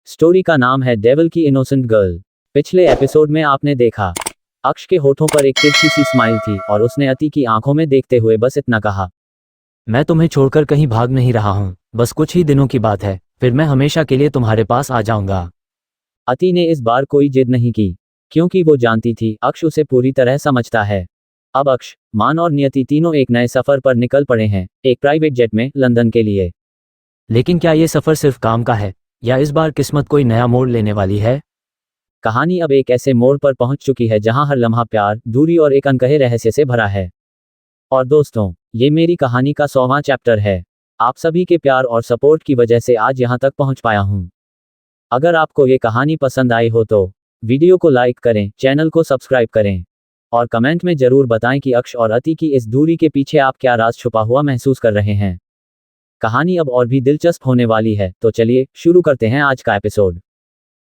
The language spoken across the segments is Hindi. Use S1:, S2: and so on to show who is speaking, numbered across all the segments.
S1: स्टोरी का नाम है डेविल की इनोसेंट गर्ल। पिछले एपिसोड में आपने देखा अक्ष के होठों पर एक तिरछी सी स्माइल थी और उसने अति की आंखों में देखते हुए बस इतना कहा,
S2: मैं तुम्हें छोड़कर कहीं भाग नहीं रहा हूँ, बस कुछ ही दिनों की बात है, फिर मैं हमेशा के लिए तुम्हारे पास आ जाऊंगा।
S1: अति ने इस बार कोई जिद नहीं की क्योंकि वो जानती थी अक्ष उसे पूरी तरह समझता है। अब अक्ष, मान और नियति तीनों एक नए सफर पर निकल पड़े हैं, एक प्राइवेट जेट में लंदन के लिए।
S2: लेकिन क्या ये सफर सिर्फ काम का है या इस बार किस्मत कोई नया मोड़ लेने वाली है?
S1: कहानी अब एक ऐसे मोड़ पर पहुंच चुकी है जहां हर लम्हा प्यार, दूरी और एक अनकहे रहस्य से भरा है। और दोस्तों, ये मेरी कहानी का 100वां चैप्टर है। आप सभी के प्यार और सपोर्ट की वजह से आज यहां तक पहुंच पाया हूं। अगर आपको ये कहानी पसंद आई हो तो वीडियो को लाइक करें, चैनल को सब्सक्राइब करें और कमेंट में जरूर बताएं कि अक्ष और अति की इस दूरी के पीछे आप क्या राज छुपा हुआ महसूस कर रहे हैं। कहानी अब और भी दिलचस्प होने वाली है, तो चलिए शुरू करते हैं आज का एपिसोड।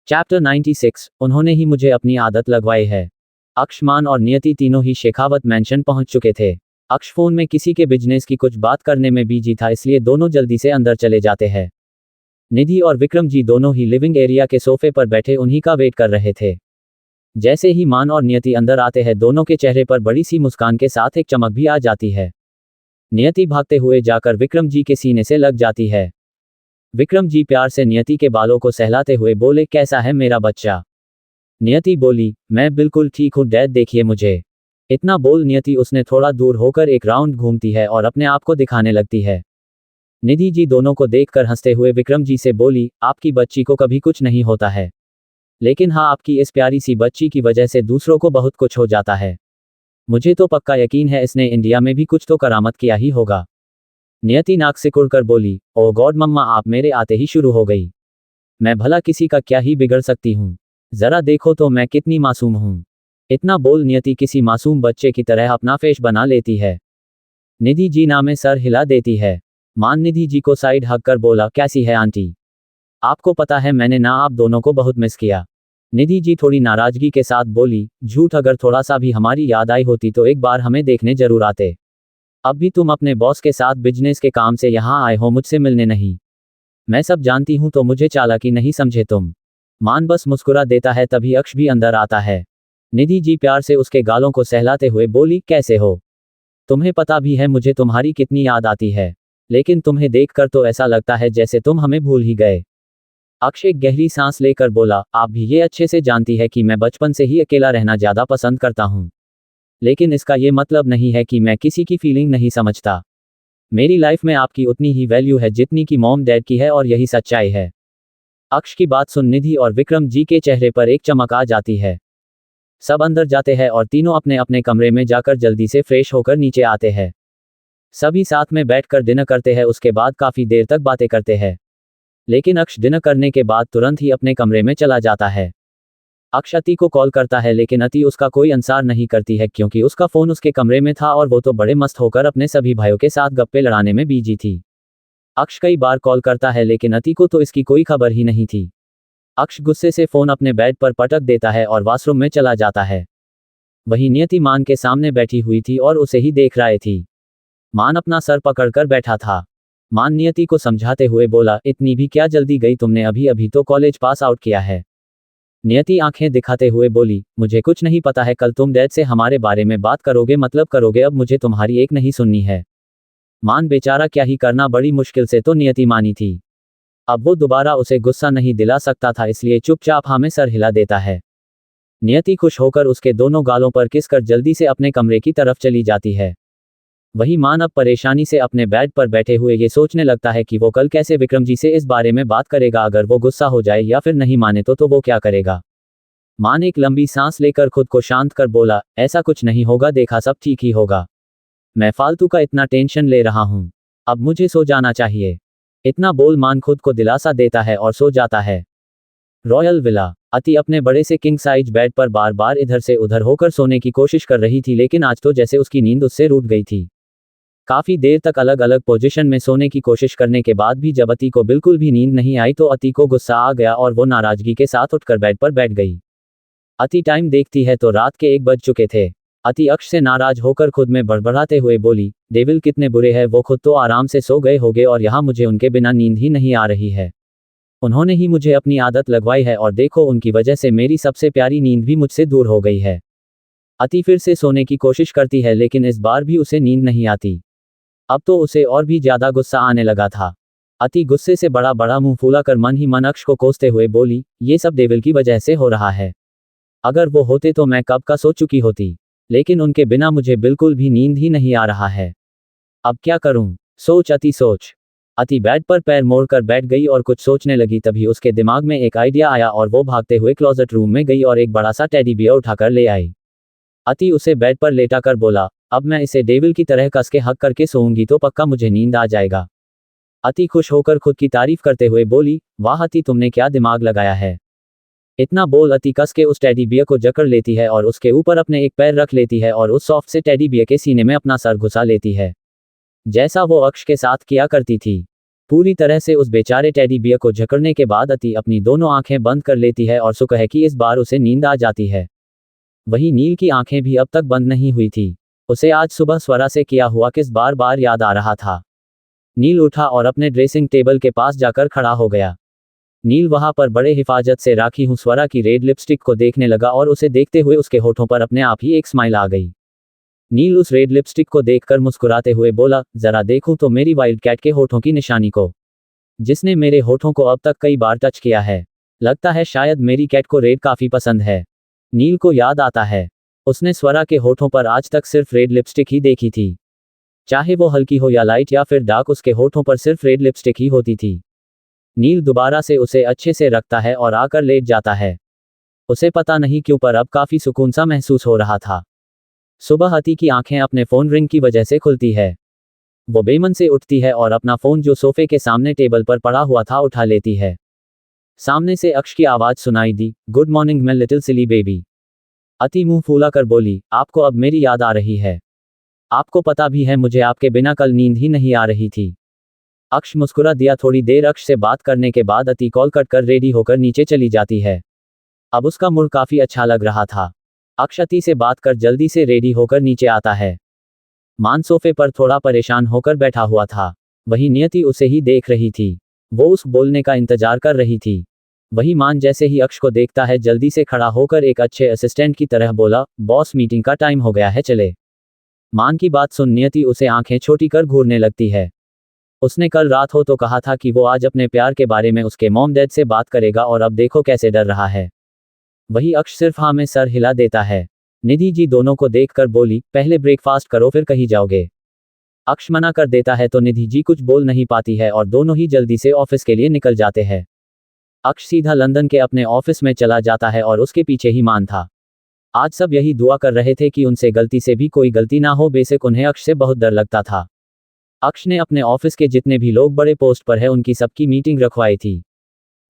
S1: चैप्टर 96, उन्होंने ही मुझे अपनी आदत लगवाई है। अक्ष, मान और नियति तीनों ही शेखावत मैंशन पहुंच चुके थे। अक्ष फोन में किसी के बिजनेस की कुछ बात करने में बिजी था, इसलिए दोनों जल्दी से अंदर चले जाते हैं। निधि और विक्रम जी दोनों ही लिविंग एरिया के सोफे पर बैठे उन्हीं का वेट कर रहे थे। जैसे ही मान और नियति अंदर आते हैं, दोनों के चेहरे पर बड़ी सी मुस्कान के साथ एक चमक भी आ जाती है। नियति भागते हुए जाकर विक्रम जी के सीने से लग जाती है। विक्रम जी प्यार से नियति के बालों को सहलाते हुए बोले, कैसा है मेरा बच्चा? नियति बोली, मैं बिल्कुल ठीक हूँ डैड, देखिए मुझे। इतना बोल नियति उसने थोड़ा दूर होकर एक राउंड घूमती है और अपने आप को दिखाने लगती है। निधि जी दोनों को देखकर हंसते हुए विक्रम जी से बोली, आपकी बच्ची को कभी कुछ नहीं होता है, लेकिन हाँ, आपकी इस प्यारी सी बच्ची की वजह से दूसरों को बहुत कुछ हो जाता है। मुझे तो पक्का यकीन है इसने इंडिया में भी कुछ तो करामत किया ही होगा। नियति नाक सिकुड़कर बोली, ओ गॉड मम्मा, आप मेरे आते ही शुरू हो गई। मैं भला किसी का क्या ही बिगड़ सकती हूँ, जरा देखो तो मैं कितनी मासूम हूँ। इतना बोल नियति किसी मासूम बच्चे की तरह अपना फेस बना लेती है। निधि जी ना में सर हिला देती है। मान निधि जी को साइड हक कर बोला, कैसी है आंटी? आपको पता है मैंने ना आप दोनों को बहुत मिस किया। निधि जी थोड़ी नाराजगी के साथ बोली, झूठ, अगर थोड़ा सा भी हमारी याद आई होती तो एक बार हमें देखने जरूर आते। अब भी तुम अपने बॉस के साथ बिजनेस के काम से यहाँ आए हो, मुझसे मिलने नहीं। मैं सब जानती हूँ, तो मुझे चालाकी नहीं समझे तुम। मान बस मुस्कुरा देता है, तभी अक्ष भी अंदर आता है। निधि जी प्यार से उसके गालों को सहलाते हुए बोली, कैसे हो? तुम्हें पता भी है मुझे तुम्हारी कितनी याद आती है, लेकिन तुम्हें देखकर तो ऐसा लगता है जैसे तुम हमें भूल ही गए। अक्ष एक गहरी सांस लेकर बोला, आप भी ये अच्छे से जानती है कि मैं बचपन से ही अकेला रहना ज्यादा पसंद करता हूँ, लेकिन इसका ये मतलब नहीं है कि मैं किसी की फीलिंग नहीं समझता। मेरी लाइफ में आपकी उतनी ही वैल्यू है जितनी कि मॉम डैड की है, और यही सच्चाई है। अक्ष की बात सुन निधि और विक्रम जी के चेहरे पर एक चमक आ जाती है। सब अंदर जाते हैं और तीनों अपने अपने कमरे में जाकर जल्दी से फ्रेश होकर नीचे आते हैं। सभी साथ में बैठकर डिनर करते हैं, उसके बाद काफी देर तक बातें करते हैं। लेकिन अक्ष डिनर करने के बाद तुरंत ही अपने कमरे में चला जाता है। अक्ष अति को कॉल करता है, लेकिन अति उसका कोई आंसर नहीं करती है क्योंकि उसका फोन उसके कमरे में था और वो तो बड़े मस्त होकर अपने सभी भाइयों के साथ गप्पे लड़ाने में बिजी थी। अक्ष कई बार कॉल करता है, लेकिन अति को तो इसकी कोई खबर ही नहीं थी। अक्ष गुस्से से फोन अपने बेड पर पटक देता है और वॉशरूम में चला जाता है। वहीं नियति मान के सामने बैठी हुई थी और उसे ही देख रही थी। मान अपना सर पकड़कर बैठा था। मान नियति को समझाते हुए बोला, इतनी भी क्या जल्दी गई तुमने, अभी अभी तो कॉलेज पास आउट किया है। नियति आंखें दिखाते हुए बोली, मुझे कुछ नहीं पता है, कल तुम डैड से हमारे बारे में बात करोगे, मतलब करोगे, अब मुझे तुम्हारी एक नहीं सुननी है। मान बेचारा क्या ही करना, बड़ी मुश्किल से तो नियति मानी थी। अब वो दोबारा उसे गुस्सा नहीं दिला सकता था, इसलिए चुपचाप हाँ में सर हिला देता है। नियति खुश होकर उसके दोनों गालों पर किस कर जल्दी से अपने कमरे की तरफ चली जाती है। वही मान अब परेशानी से अपने बेड पर बैठे हुए ये सोचने लगता है कि वो कल कैसे विक्रम जी से इस बारे में बात करेगा। अगर वो गुस्सा हो जाए या फिर नहीं माने तो वो क्या करेगा। मान एक लंबी सांस लेकर खुद को शांत कर बोला, ऐसा कुछ नहीं होगा, देखा सब ठीक ही होगा। मैं फालतू का इतना टेंशन ले रहा हूँ, अब मुझे सो जाना चाहिए। इतना बोल मान खुद को दिलासा देता है और सो जाता है। Royal villa. अति अपने बड़े से किंग साइज बेड पर बार बार इधर से उधर होकर सोने की कोशिश कर रही थी, लेकिन आज तो जैसे उसकी नींद उससे रूठ गई थी। काफी देर तक अलग अलग पोजीशन में सोने की कोशिश करने के बाद भी जब अति को बिल्कुल भी नींद नहीं आई तो अति को गुस्सा आ गया और वो नाराजगी के साथ उठकर बेड पर बैठ गई। अति टाइम देखती है तो रात के 1 बज चुके थे। अति अक्ष से नाराज होकर खुद में बड़बड़ाते हुए बोली, डेविल कितने बुरे हैं, वो खुद तो आराम से सो गए होंगे और यहाँ मुझे उनके बिना नींद ही नहीं आ रही है। उन्होंने ही मुझे अपनी आदत लगवाई है और देखो उनकी वजह से मेरी सबसे प्यारी नींद भी मुझसे दूर हो गई है। अति फिर से सोने की कोशिश करती है लेकिन इस बार भी उसे नींद नहीं आती। अब तो उसे और भी ज्यादा गुस्सा आने लगा था। अति गुस्से से बड़ा बड़ा मुंह फुलाकर मन ही मन अक्ष को कोसते हुए बोली, ये सब डेविल की वजह से हो रहा है। अगर वो होते तो मैं कब का सो चुकी होती, लेकिन उनके बिना मुझे बिल्कुल भी नींद ही नहीं आ रहा है। अब क्या करूं? सोच अति सोच। अति बेड पर पैर मोड़कर बैठ गई और कुछ सोचने लगी। तभी उसके दिमाग में एक आइडिया आया और वो भागते हुए क्लोजेट रूम में गई और एक बड़ा सा टेडी बियर उठाकर ले आई। अति उसे बेड पर लेटाकर बोला, अब मैं इसे डेविल की तरह कस के हक करके सोऊंगी तो पक्का मुझे नींद आ जाएगा। अति खुश होकर खुद की तारीफ करते हुए बोली, वाह अति तुमने क्या दिमाग लगाया है। इतना बोल अति कस के उस टेडी बियर को जकड़ लेती है और उसके ऊपर अपने एक पैर रख लेती है और उस सॉफ्ट से टेडी बियर के सीने में अपना सर घुसा लेती है, जैसा वो अक्ष के साथ किया करती थी। पूरी तरह से उस बेचारे टेडी बियर को जकड़ने के बाद अति अपनी दोनों आंखें बंद कर लेती है और सुख है कि इस बार उसे नींद आ जाती है। वही नील की आंखें भी अब तक बंद नहीं हुई थी। उसे आज सुबह स्वरा से किया हुआ किस बार बार याद आ रहा था। नील उठा और अपने ड्रेसिंग टेबल के पास जाकर खड़ा हो गया। नील वहां पर बड़े हिफाजत से राखी हुई स्वरा की रेड लिपस्टिक को देखने लगा और उसे देखते हुए उसके होठों पर अपने आप ही एक स्माइल आ गई। नील उस रेड लिपस्टिक को देखकर मुस्कुराते हुए बोला, जरा देखूं तो मेरी वाइल्ड कैट के होठों की निशानी को, जिसने मेरे होठों को अब तक कई बार टच किया है। लगता है शायद मेरी कैट को रेड काफी पसंद है। नील को याद आता है, उसने स्वरा के होठों पर आज तक सिर्फ रेड लिपस्टिक ही देखी थी। चाहे वो हल्की हो या लाइट या फिर डार्क, उसके होठों पर सिर्फ रेड लिपस्टिक ही होती थी। नील दोबारा से उसे अच्छे से रखता है और आकर लेट जाता है। उसे पता नहीं क्यों पर अब काफी सुकून सा महसूस हो रहा था। सुबह अति की आंखें अपने फोन रिंग की वजह से खुलती है। वो बेमन से उठती है और अपना फोन जो सोफे के सामने टेबल पर पड़ा हुआ था उठा लेती है। सामने से अक्ष की आवाज सुनाई दी, good morning my little silly baby. Ati मुंह फूला कर बोली, आपको अब मेरी याद आ रही है। आपको पता भी है मुझे आपके बिना कल नींद ही नहीं आ रही थी। अक्ष मुस्कुरा दिया। थोड़ी देर अक्ष से बात करने के बाद अति कॉल कट कर रेडी होकर नीचे चली जाती है। अब उसका मूड काफी अच्छा लग रहा था। अक्ष अति से बात कर जल्दी से रेडी होकर नीचे आता है। मान सोफे पर थोड़ा परेशान होकर बैठा हुआ था। वही नियति उसे ही देख रही थी। वो उस बोलने का इंतजार कर रही थी। वही मान जैसे ही अक्ष को देखता है जल्दी से खड़ा होकर एक अच्छे असिस्टेंट की तरह बोला, बॉस मीटिंग का टाइम हो गया है, चले। मान की बात सुन नियति उसे आंखें छोटी कर घूरने लगती है। उसने कल रात हो तो कहा था कि वो आज अपने प्यार के बारे में उसके मॉम डैड से बात करेगा और अब देखो कैसे डर रहा है। वही अक्ष सिर्फ हाँ में सर हिला देता है। निधि जी दोनों को देखकर बोली, पहले ब्रेकफास्ट करो फिर कहीं जाओगे। अक्ष मना कर देता है तो निधि जी कुछ बोल नहीं पाती है और दोनों ही जल्दी से ऑफिस के लिए निकल जाते हैं। अक्ष सीधा लंदन के अपने ऑफिस में चला जाता है और उसके पीछे ही मान था। आज सब यही दुआ कर रहे थे कि उनसे गलती से भी कोई गलती ना हो। बेशक उन्हें अक्ष से बहुत डर लगता था। अक्ष ने अपने ऑफिस के जितने भी लोग बड़े पोस्ट पर हैं उनकी सबकी मीटिंग रखवाई थी,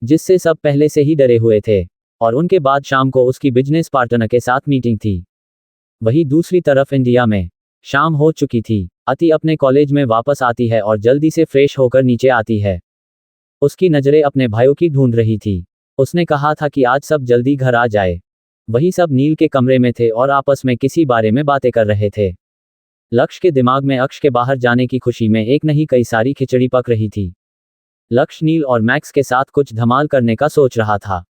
S1: जिससे सब पहले से ही डरे हुए थे। और उनके बाद शाम को उसकी बिजनेस पार्टनर के साथ मीटिंग थी। वही दूसरी तरफ इंडिया में शाम हो चुकी थी। अति अपने कॉलेज में वापस आती है और जल्दी से फ्रेश होकर नीचे आती है। उसकी नजरें अपने भाइयों की ढूंढ रही थी। उसने कहा था कि आज सब जल्दी घर आ जाए। वही सब नील के कमरे में थे और आपस में किसी बारे में बातें कर रहे थे। लक्ष्य के दिमाग में अक्ष के बाहर जाने की खुशी में एक नहीं कई सारी खिचड़ी पक रही थी। लक्ष्य नील और मैक्स के साथ कुछ धमाल करने का सोच रहा था।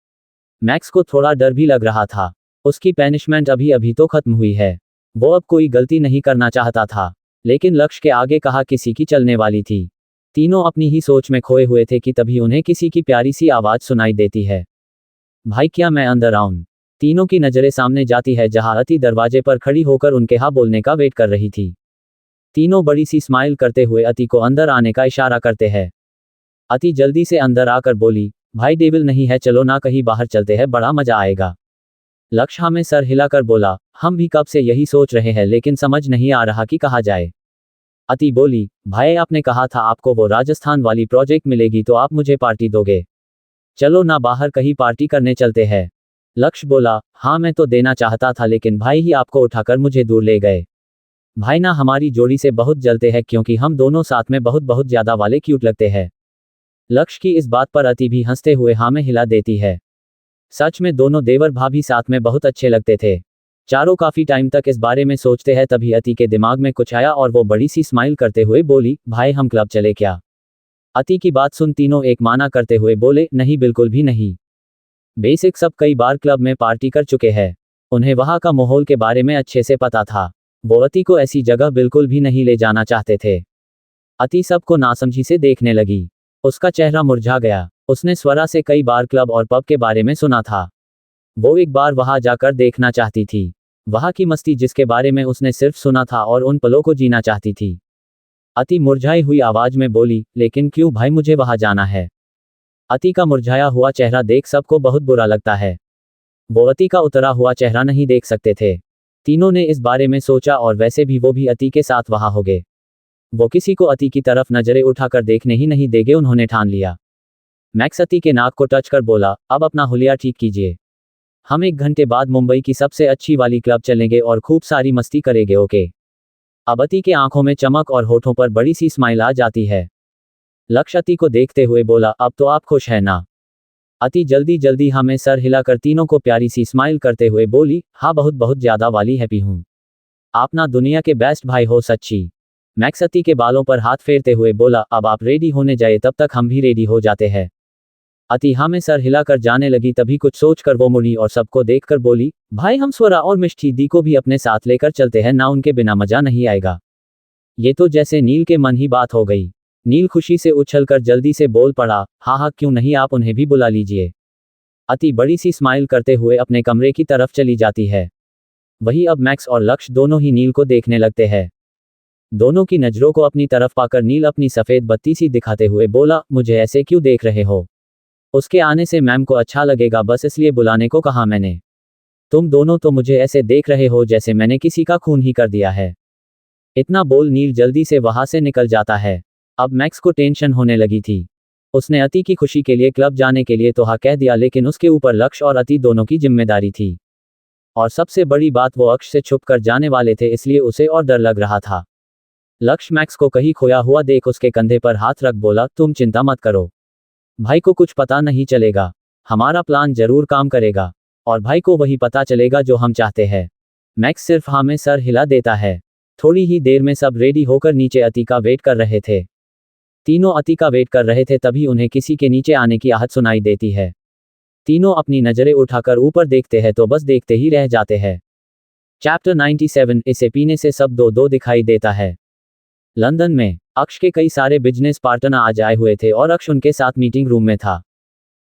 S1: मैक्स को थोड़ा डर भी लग रहा था। उसकी पैनिशमेंट अभी अभी तो खत्म हुई है। वो अब कोई गलती नहीं करना चाहता था, लेकिन लक्ष्य के आगे कहा किसी की चलने वाली थी। तीनों अपनी ही सोच में खोए हुए थे कि तभी उन्हें किसी की प्यारी सी आवाज सुनाई देती है, भाई क्या मैं अंदर आऊं? तीनों की नजरें सामने जाती है जहां अति दरवाजे पर खड़ी होकर उनके हाँ बोलने का वेट कर रही थी। तीनों बड़ी सी स्माइल करते हुए अति को अंदर आने का इशारा करते हैं। अति जल्दी से अंदर आकर बोली, भाई डेविल नहीं है, चलो ना कहीं बाहर चलते हैं, बड़ा मजा आएगा। लक्ष्य हमें सर हिलाकर बोला, हम भी कब से यही सोच रहे हैं लेकिन समझ नहीं आ रहा कि कहाँ जाए। अति बोली, भाई आपने कहा था आपको वो राजस्थान वाली प्रोजेक्ट मिलेगी तो आप मुझे पार्टी दोगे, चलो ना बाहर कहीं पार्टी करने चलते हैं। लक्ष्य बोला, हाँ मैं तो देना चाहता था लेकिन भाई ही आपको उठाकर मुझे दूर ले गए। भाई ना हमारी जोड़ी से बहुत जलते हैं क्योंकि हम दोनों साथ में बहुत बहुत ज्यादा वाले क्यूट लगते हैं। लक्ष्य की इस बात पर अति भी हंसते हुए हाँ में हिला देती है। सच में दोनों देवर भाभी साथ में बहुत अच्छे लगते थे। चारों काफी टाइम तक इस बारे में सोचते हैं तभी अति के दिमाग में कुछ आया और वो बड़ी सी स्माइल करते हुए बोली, भाई हम क्लब चले क्या? अति की बात सुन तीनों एक माना करते हुए बोले, नहीं बिल्कुल भी नहीं। बेसिक सब कई बार क्लब में पार्टी कर चुके हैं। उन्हें वहां का माहौल के बारे में अच्छे से पता था। वो अति को ऐसी जगह बिल्कुल भी नहीं ले जाना चाहते थे। अति सबको नासमझी से देखने लगी। उसका चेहरा मुरझा गया। उसने स्वरा से कई बार क्लब और पब के बारे में सुना था। वो एक बार वहां जाकर देखना चाहती थी। वहां की मस्ती जिसके बारे में उसने सिर्फ सुना था और उन पलों को जीना चाहती थी। अति मुरझाई हुई आवाज में बोली, लेकिन क्यों भाई, मुझे वहां जाना है। अति का मुरझाया हुआ चेहरा देख सबको बहुत बुरा लगता है। वो अति का उतरा हुआ चेहरा नहीं देख सकते थे। तीनों ने इस बारे में सोचा और वैसे भी वो भी अति के साथ वहां हो गए। वो किसी को अति की तरफ नजरें उठाकर देखने ही नहीं देंगे, उन्होंने ठान लिया। मैक्स अति के नाक को टच कर बोला, अब अपना हुलिया ठीक कीजिए। हम 1 घंटे बाद मुंबई की सबसे अच्छी वाली क्लब चलेंगे और खूब सारी मस्ती करेंगे, ओके। अब अति के आंखों में चमक और होठों पर बड़ी सी स्माइल आ जाती है। लक्ष्य अति को देखते हुए बोला, अब तो आप खुश हैं ना। अति जल्दी जल्दी हमें सर हिलाकर तीनों को प्यारी सी स्माइल करते हुए बोली, हाँ बहुत बहुत ज्यादा वाली हैप्पी हूँ। आप ना दुनिया के बेस्ट भाई हो सच्ची। मैक्स अति के बालों पर हाथ फेरते हुए बोला, अब आप रेडी होने जाए तब तक हम भी रेडी हो जाते हैं। अति हाँ में सर हिलाकर जाने लगी, तभी कुछ सोचकर वो मुड़ी और सबको देखकर बोली, भाई हम स्वरा और मिष्टी दी को भी अपने साथ लेकर चलते हैं ना, उनके बिना मजा नहीं आएगा। ये तो जैसे नील के मन ही बात हो गई। नील खुशी से उछलकर जल्दी से बोल पड़ा, हाँ हाँ क्यों नहीं, आप उन्हें भी बुला लीजिए। अति बड़ी सी स्माइल करते हुए अपने कमरे की तरफ चली जाती है। वही अब मैक्स और लक्ष्य दोनों ही नील को देखने लगते हैं। दोनों की नजरों को अपनी तरफ पाकर नील अपनी सफेद बत्ती सी दिखाते हुए बोला, मुझे ऐसे क्यों देख रहे हो। उसके आने से मैम को अच्छा लगेगा, बस इसलिए बुलाने को कहा मैंने। तुम दोनों तो मुझे ऐसे देख रहे हो जैसे मैंने किसी का खून ही कर दिया है। इतना बोल नील जल्दी से वहां से निकल जाता है। अब मैक्स को टेंशन होने लगी थी। उसने अति की खुशी के लिए क्लब जाने के लिए तो हाँ कह दिया, लेकिन उसके ऊपर लक्ष्य और अति दोनों की जिम्मेदारी थी। और सबसे बड़ी बात, वो अक्ष से छुप कर जाने वाले थे, इसलिए उसे और डर लग रहा था। लक्ष्य मैक्स को कहीं खोया हुआ देख उसके कंधे पर हाथ रख बोला, तुम चिंता मत करो। भाई को कुछ पता नहीं चलेगा। हमारा प्लान जरूर काम करेगा। और भाई को वही पता चलेगा जो हम चाहते हैं। मैक्स सिर्फ हाँ में सर हिला देता है। थोड़ी ही देर में सब रेडी होकर नीचे अति का वेट कर रहे थे। तीनों अति का वेट कर रहे थे, तभी उन्हें किसी के नीचे आने की आहट सुनाई देती है। तीनों अपनी नजरें उठाकर ऊपर देखते हैं तो बस देखते ही रह जाते हैं। चैप्टर 97, इसे पीने से सब दो दो दिखाई देता है। लंदन में अक्ष के कई सारे बिजनेस पार्टनर आज आए हुए थे और अक्ष उनके साथ मीटिंग रूम में था।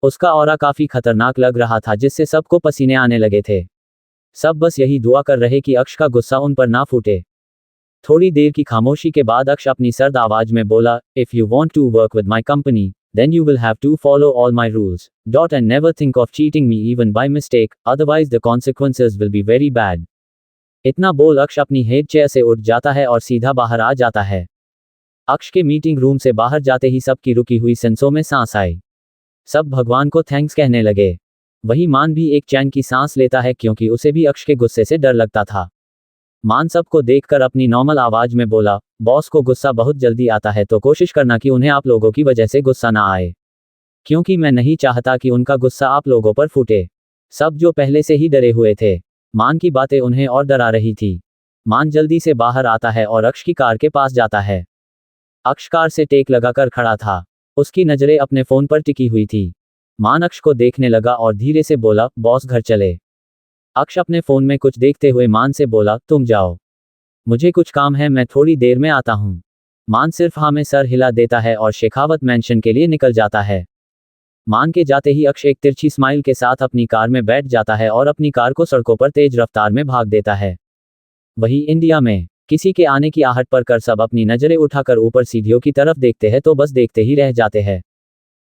S1: उसका ऑरा काफी खतरनाक लग रहा था, जिससे सबको पसीने आने लगे थे। सब बस यही दुआ कर रहे कि अक्ष का गुस्सा उन पर ना फूटे। थोड़ी देर की खामोशी के बाद अक्ष अपनी सर्द आवाज में बोला, if you want to work with my company then you will have to follow all my rules. And never think of cheating me even by mistake, otherwise the consequences will be very bad. इतना बोल अक्ष अपनी हेड चेयर से उठ जाता है और सीधा बाहर आ जाता है। अक्ष के मीटिंग रूम से बाहर जाते ही सबकी रुकी हुई सांसों में सांस आई। सब भगवान को थैंक्स कहने लगे। वही मान भी एक चैन की सांस लेता है, क्योंकि उसे भी अक्ष के गुस्से से डर लगता था। मान सबको देखकर अपनी नॉर्मल आवाज में बोला, बॉस को गुस्सा बहुत जल्दी आता है, तो कोशिश करना कि उन्हें आप लोगों की वजह से गुस्सा ना आए, क्योंकि मैं नहीं चाहता कि उनका गुस्सा आप लोगों पर फूटे। सब जो पहले से ही डरे हुए थे, मान की बातें उन्हें और डरा रही थी। मान जल्दी से बाहर आता है और अक्ष की कार के पास जाता है। अक्ष कार से टेक लगाकर खड़ा था। उसकी नजरें अपने फोन पर टिकी हुई थी। मान अक्ष को देखने लगा और धीरे से बोला, बॉस घर चले। अक्ष अपने फोन में कुछ देखते हुए मान से बोला, तुम जाओ, मुझे कुछ काम है, मैं थोड़ी देर में आता हूं। मान सिर्फ हाँ में सर हिला देता है और शेखावत मैंशन के लिए निकल जाता है। मान के जाते ही अक्ष एक तिरछी स्माइल के साथ अपनी कार में बैठ जाता है और अपनी कार को सड़कों पर तेज रफ्तार में भाग देता है। वही इंडिया में किसी के आने की आहट पर कर सब अपनी नजरें उठाकर ऊपर सीढ़ियों की तरफ देखते हैं तो बस देखते ही रह जाते हैं।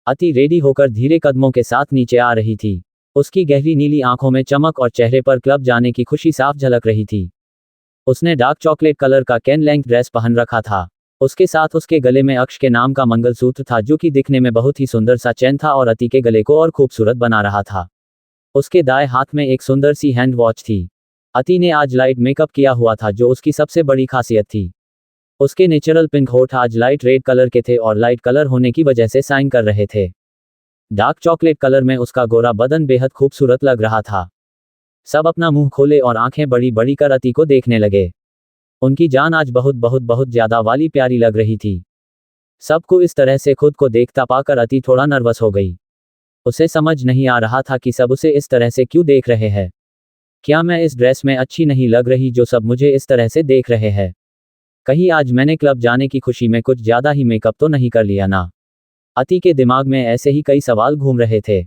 S1: अति रेडी होकर धीरे कदमों के साथ नीचे आ रही थी। उसकी गहरी नीली आंखों में चमक और चेहरे पर क्लब जाने की खुशी साफ झलक रही थी। उसने डार्क चॉकलेट कलर का कैन लेंथ ड्रेस पहन रखा था। उसके साथ उसके गले में अक्ष के नाम का मंगलसूत्र था, जो कि दिखने में बहुत ही सुंदर सा चैन था और अति के गले को और खूबसूरत बना रहा था। उसके दाएं हाथ में एक सुंदर सी हैंड वॉच थी। अति ने आज लाइट मेकअप किया हुआ था, जो उसकी सबसे बड़ी खासियत थी। उसके नेचुरल पिंक होठ आज लाइट रेड कलर के थे और लाइट कलर होने की वजह से शाइन कर रहे थे। डार्क चॉकलेट कलर में उसका गोरा बदन बेहद खूबसूरत लग रहा था। सब अपना मुंह खोले और आंखें बड़ी बड़ी कर अति को देखने लगे। उनकी जान आज बहुत बहुत बहुत ज्यादा वाली प्यारी लग रही थी। सबको इस तरह से खुद को देखता पाकर अति थोड़ा नर्वस हो गई। उसे समझ नहीं आ रहा था कि सब उसे इस तरह से क्यों देख रहे हैं। क्या मैं इस ड्रेस में अच्छी नहीं लग रही जो सब मुझे इस तरह से देख रहे हैं? कहीं आज मैंने क्लब जाने की खुशी में कुछ ज्यादा ही मेकअप तो नहीं कर लिया ना? अति के दिमाग में ऐसे ही कई सवाल घूम रहे थे।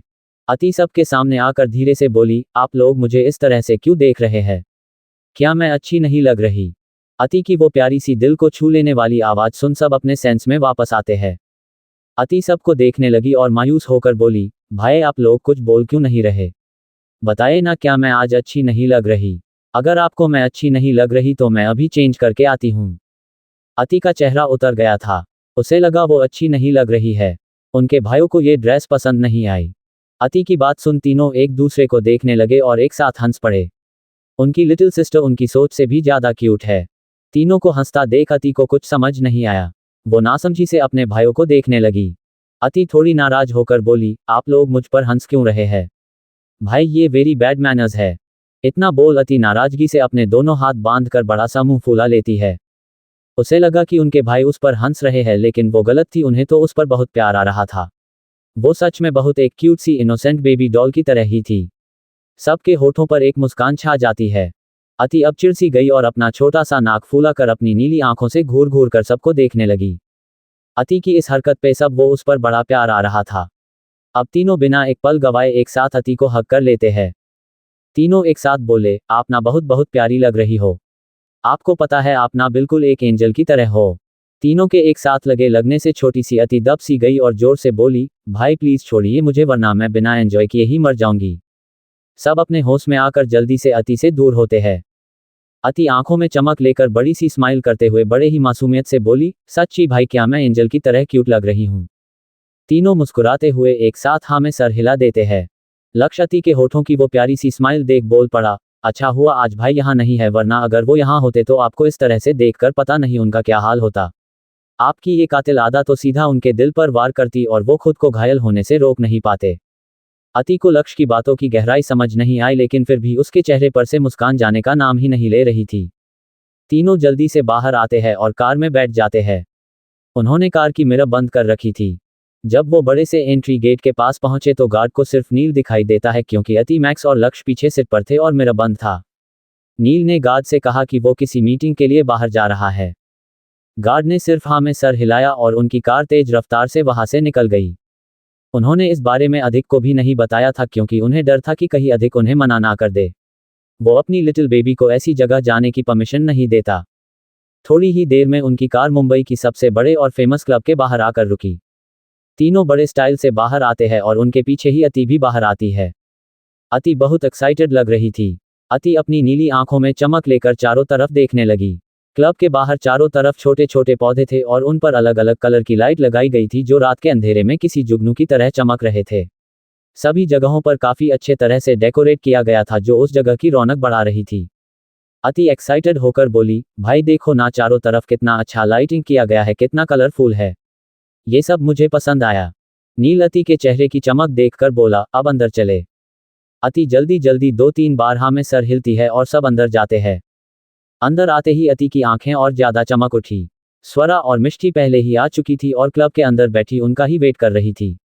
S1: अति सबके सामने आकर धीरे से बोली, आप लोग मुझे इस तरह से क्यों देख रहे हैं? क्या मैं अच्छी नहीं लग रही? अति की वो प्यारी सी दिल को छू लेने वाली आवाज सुन सब अपने सेंस में वापस आते हैं। अति सबको देखने लगी और मायूस होकर बोली, भाई आप लोग कुछ बोल क्यों नहीं रहे? बताए ना, क्या मैं आज अच्छी नहीं लग रही? अगर आपको मैं अच्छी नहीं लग रही तो मैं अभी चेंज करके आती हूँ। अति का चेहरा उतर गया था। उसे लगा वो अच्छी नहीं लग रही है। उनके भाइयों को ये ड्रेस पसंद नहीं आई। अति की बात सुन तीनों एक दूसरे को देखने लगे और एक साथ हंस पड़े। उनकी लिटिल सिस्टर उनकी सोच से भी ज्यादा क्यूट है। तीनों को हंसता देख अति को कुछ समझ नहीं आया। वो नासमझी से अपने भाइयों को देखने लगी। अति थोड़ी नाराज होकर बोली, आप लोग मुझ पर हंस क्यों रहे हैं? भाई ये वेरी बैड मैनर्स है। इतना बोल अति नाराजगी से अपने दोनों हाथ बांधकर बड़ा सा मुंह फूला लेती है। उसे लगा कि उनके भाई उस पर हंस रहे हैं, लेकिन वो गलत थी। उन्हें तो उस पर बहुत प्यार आ रहा था। वो सच में बहुत एक क्यूट सी इनोसेंट बेबी डॉल की तरह ही थी। सबके होठों पर एक मुस्कान छा जाती है। अति अब चिढ़ सी गई और अपना छोटा सा नाक फूला कर अपनी नीली आंखों से घूर घूर कर सबको देखने लगी। अति की इस हरकत पे सब वो उस पर बड़ा प्यार आ रहा था। अब तीनों बिना एक पल गवाए एक साथ अति को हग कर लेते हैं। तीनों एक साथ बोले, आप ना बहुत बहुत प्यारी लग रही हो। आपको पता है आप ना बिल्कुल एक एंजल की तरह हो। तीनों के एक साथ लगने से छोटी सी अति दब सी गई और जोर से बोली, भाई प्लीज छोड़िए मुझे वरना मैं बिना एंजॉय किए ही मर जाऊंगी। सब अपने होश में आकर जल्दी से अति से दूर होते हैं। अति आंखों में चमक लेकर बड़ी सी स्माइल करते हुए बड़े ही मासूमियत से बोली, सच्ची भाई क्या मैं एंजल की तरह क्यूट लग रही हूँ? तीनों मुस्कुराते हुए एक साथ हाँ में सर हिला देते हैं। लक्ष्य अति के होठों की वो प्यारी सी स्माइल देख बोल पड़ा, अच्छा हुआ आज भाई यहाँ नहीं है, वरना अगर वो यहाँ होते तो आपको इस तरह से देखकर पता नहीं उनका क्या हाल होता। आपकी ये कातिल आदत तो सीधा उनके दिल पर वार करती और वो खुद को घायल होने से रोक नहीं पाते। अति को लक्ष्य की बातों की गहराई समझ नहीं आई, लेकिन फिर भी उसके चेहरे पर से मुस्कान जाने का नाम ही नहीं ले रही थी। तीनों जल्दी से बाहर आते हैं और कार में बैठ जाते हैं। उन्होंने कार की मिरर बंद कर रखी थी। जब वो बड़े से एंट्री गेट के पास पहुंचे तो गार्ड को सिर्फ नील दिखाई देता है, क्योंकि अति, मैक्स और लक्ष्य पीछे सीट पर थे और मिरर बंद था। नील ने गार्ड से कहा कि वो किसी मीटिंग के लिए बाहर जा रहा है। गार्ड ने सिर्फ हाँ में सर हिलाया और उनकी कार तेज रफ्तार से वहां से निकल गई। उन्होंने इस बारे में अधिक को भी नहीं बताया था, क्योंकि उन्हें डर था कि कहीं अधिक उन्हें मना ना कर दे। वो अपनी लिटिल बेबी को ऐसी जगह जाने की परमिशन नहीं देता। थोड़ी ही देर में उनकी कार मुंबई की सबसे बड़े और फेमस क्लब के बाहर आकर रुकी। तीनों बड़े स्टाइल से बाहर आते हैं और उनके पीछे ही अति भी बाहर आती है। अति बहुत एक्साइटेड लग रही थी। अति अपनी नीली आंखों में चमक लेकर चारों तरफ देखने लगी। क्लब के बाहर चारों तरफ छोटे छोटे पौधे थे और उन पर अलग अलग कलर की लाइट लगाई गई थी जो रात के अंधेरे में किसी जुगनू की तरह चमक रहे थे। सभी जगहों पर काफी अच्छे तरह से डेकोरेट किया गया था जो उस जगह की रौनक बढ़ा रही थी। अति एक्साइटेड होकर बोली, भाई देखो ना चारों तरफ कितना अच्छा लाइटिंग किया गया है, कितना कलरफुल है। ये सब मुझे पसंद आया। नील अति के चेहरे की चमक देखकर बोला, अब अंदर चले। अति जल्दी जल्दी 2-3 बार हाँ में सर हिलती है और सब अंदर जाते हैं। अंदर आते ही अति की आंखें और ज्यादा चमक उठी। स्वरा और मिष्टी पहले ही आ चुकी थी और क्लब के अंदर बैठी उनका ही वेट कर रही थी।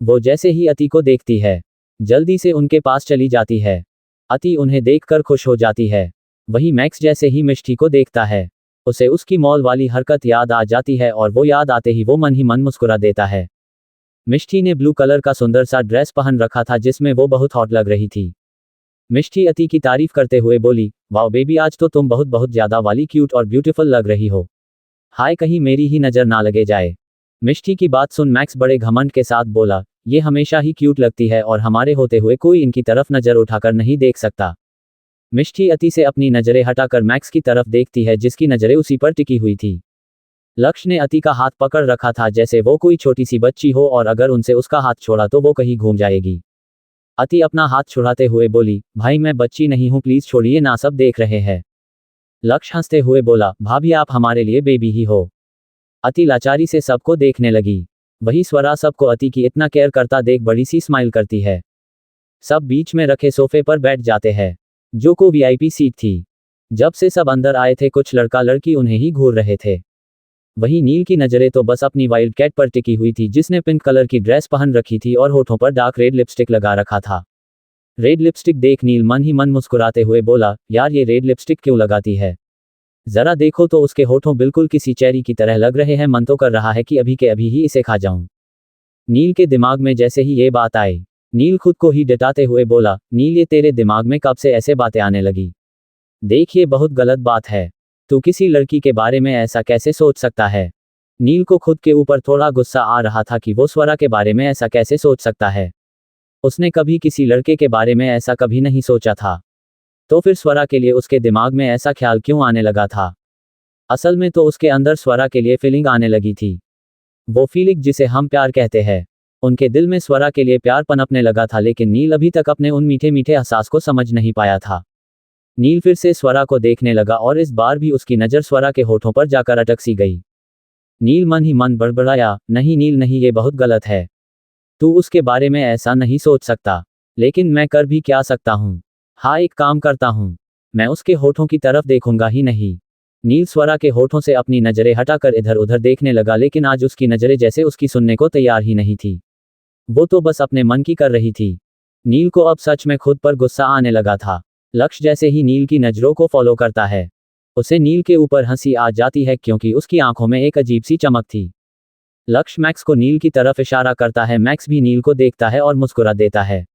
S1: वो जैसे ही अति को देखती है जल्दी से उनके पास चली जाती है। अति उन्हें देखकर खुश हो जाती है। वही मैक्स जैसे ही मिष्टी को देखता है उसे उसकी मॉल वाली हरकत याद आ जाती है और वो याद आते ही वो मन ही मन मुस्कुरा देता है। मिष्टी ने ब्लू कलर का सुंदर सा ड्रेस पहन रखा था जिसमें वो बहुत हॉट लग रही थी। मिष्टी अति की तारीफ करते हुए बोली, वाओ बेबी आज तो तुम बहुत बहुत ज्यादा वाली क्यूट और ब्यूटीफुल लग रही हो। हाय कहीं मेरी ही नजर ना लगे जाए। मिष्टी की बात सुन मैक्स बड़े घमंड के साथ बोला, ये हमेशा ही क्यूट लगती है और हमारे होते हुए कोई इनकी तरफ नजर उठाकर नहीं देख सकता। मिष्टी अति से अपनी नजरें हटाकर मैक्स की तरफ देखती है जिसकी नजरें उसी पर टिकी हुई थी। लक्ष्य ने अति का हाथ पकड़ रखा था जैसे वो कोई छोटी सी बच्ची हो और अगर उनसे उसका हाथ छोड़ा तो वो कहीं घूम जाएगी। अति अपना हाथ छुड़ाते हुए बोली, भाई मैं बच्ची नहीं हूं, प्लीज छोड़िए ना, सब देख रहे हैं। लक्ष्य हंसते हुए बोला, भाभी आप हमारे लिए बेबी ही हो। अति लाचारी से सबको देखने लगी। वही स्वरा सबको अति की इतना केयर करता देख बड़ी सी स्माइल करती है। सब बीच में रखे सोफे पर बैठ जाते हैं जो को वीआईपी सीट थी। जब से सब अंदर आए थे कुछ लड़का लड़की उन्हें ही घूर रहे थे। वहीं नील की नजरें तो बस अपनी वाइल्ड कैट पर टिकी हुई थी, जिसने पिंक कलर की ड्रेस पहन रखी थी और होठों पर डार्क रेड लिपस्टिक लगा रखा था। रेड लिपस्टिक देख नील मन ही मन मुस्कुराते हुए बोला, यार ये रेड लिपस्टिक क्यों लगाती है? जरा देखो तो उसके होठों बिल्कुल किसी चेरी की तरह लग रहे हैं, मन तो कर रहा है कि अभी के अभी ही इसे खा जाऊं। नील के दिमाग में जैसे ही ये बात आई, नील खुद को ही डटाते हुए बोला, नील ये तेरे दिमाग में कब से ऐसे बातें आने लगी? देख ये बहुत गलत बात है। तू किसी लड़की के बारे में ऐसा कैसे सोच सकता है? नील को खुद के ऊपर थोड़ा गुस्सा आ रहा था कि वो स्वरा के बारे में ऐसा कैसे सोच सकता है। उसने कभी किसी लड़के के बारे में ऐसा कभी नहीं सोचा था। तो फिर स्वरा के लिए उसके दिमाग में ऐसा ख्याल क्यों आने लगा था? असल में तो उसके अंदर स्वरा के लिए फीलिंग आने लगी थी। वो फीलिंग जिसे हम प्यार कहते हैं। उनके दिल में स्वरा के लिए प्यार पनपने लगा था, लेकिन नील अभी तक अपने उन मीठे मीठे एहसास को समझ नहीं पाया था। नील फिर से स्वरा को देखने लगा और इस बार भी उसकी नज़र स्वरा के होठों पर जाकर अटक सी गई। नील मन ही मन बड़बड़ाया, नहीं नील नहीं, ये बहुत गलत है। तू उसके बारे में ऐसा नहीं सोच सकता। लेकिन मैं कर भी क्या सकता हूँ? हाँ एक काम करता हूँ, मैं उसके होठों की तरफ देखूंगा ही नहीं। नील स्वरा के होठों से अपनी नज़रें हटाकर इधर उधर देखने लगा, लेकिन आज उसकी नज़रें जैसे उसकी सुनने को तैयार ही नहीं थी। वो तो बस अपने मन की कर रही थी। नील को अब सच में खुद पर गुस्सा आने लगा था। लक्ष्य जैसे ही नील की नज़रों को फॉलो करता है, उसे नील के ऊपर हंसी आ जाती है, क्योंकि उसकी आंखों में एक अजीब सी चमक थी। लक्ष्य मैक्स को नील की तरफ इशारा करता है, मैक्स भी नील को देखता है और मुस्कुरा देता है।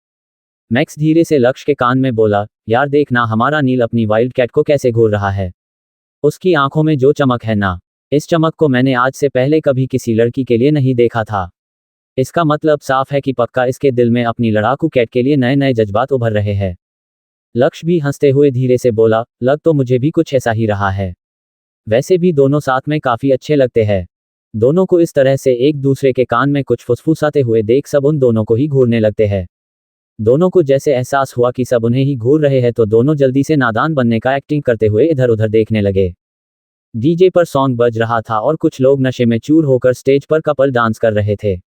S1: मैक्स धीरे से लक्ष्य के कान में बोला, यार देखना हमारा नील अपनी वाइल्ड कैट को कैसे घूर रहा है। उसकी आंखों में जो चमक है ना, इस चमक को मैंने आज से पहले कभी किसी लड़की के लिए नहीं देखा था। इसका मतलब साफ है कि पक्का इसके दिल में अपनी लड़ाकू कैट के लिए नए नए जज्बात उभर रहे हैं। लक्ष्य भी हंसते हुए धीरे से बोला, लग तो मुझे भी कुछ ऐसा ही रहा है। वैसे भी दोनों साथ में काफी अच्छे लगते हैं। दोनों को इस तरह से एक दूसरे के कान में कुछ फुसफुसाते हुए देख सब उन दोनों को ही घूरने लगते हैं। दोनों को जैसे एहसास हुआ कि सब उन्हें ही घूर रहे हैं, तो दोनों जल्दी से नादान बनने का एक्टिंग करते हुए इधर उधर देखने लगे। डीजे पर सॉन्ग बज रहा था और कुछ लोग नशे में चूर होकर स्टेज पर कपल डांस कर रहे थे।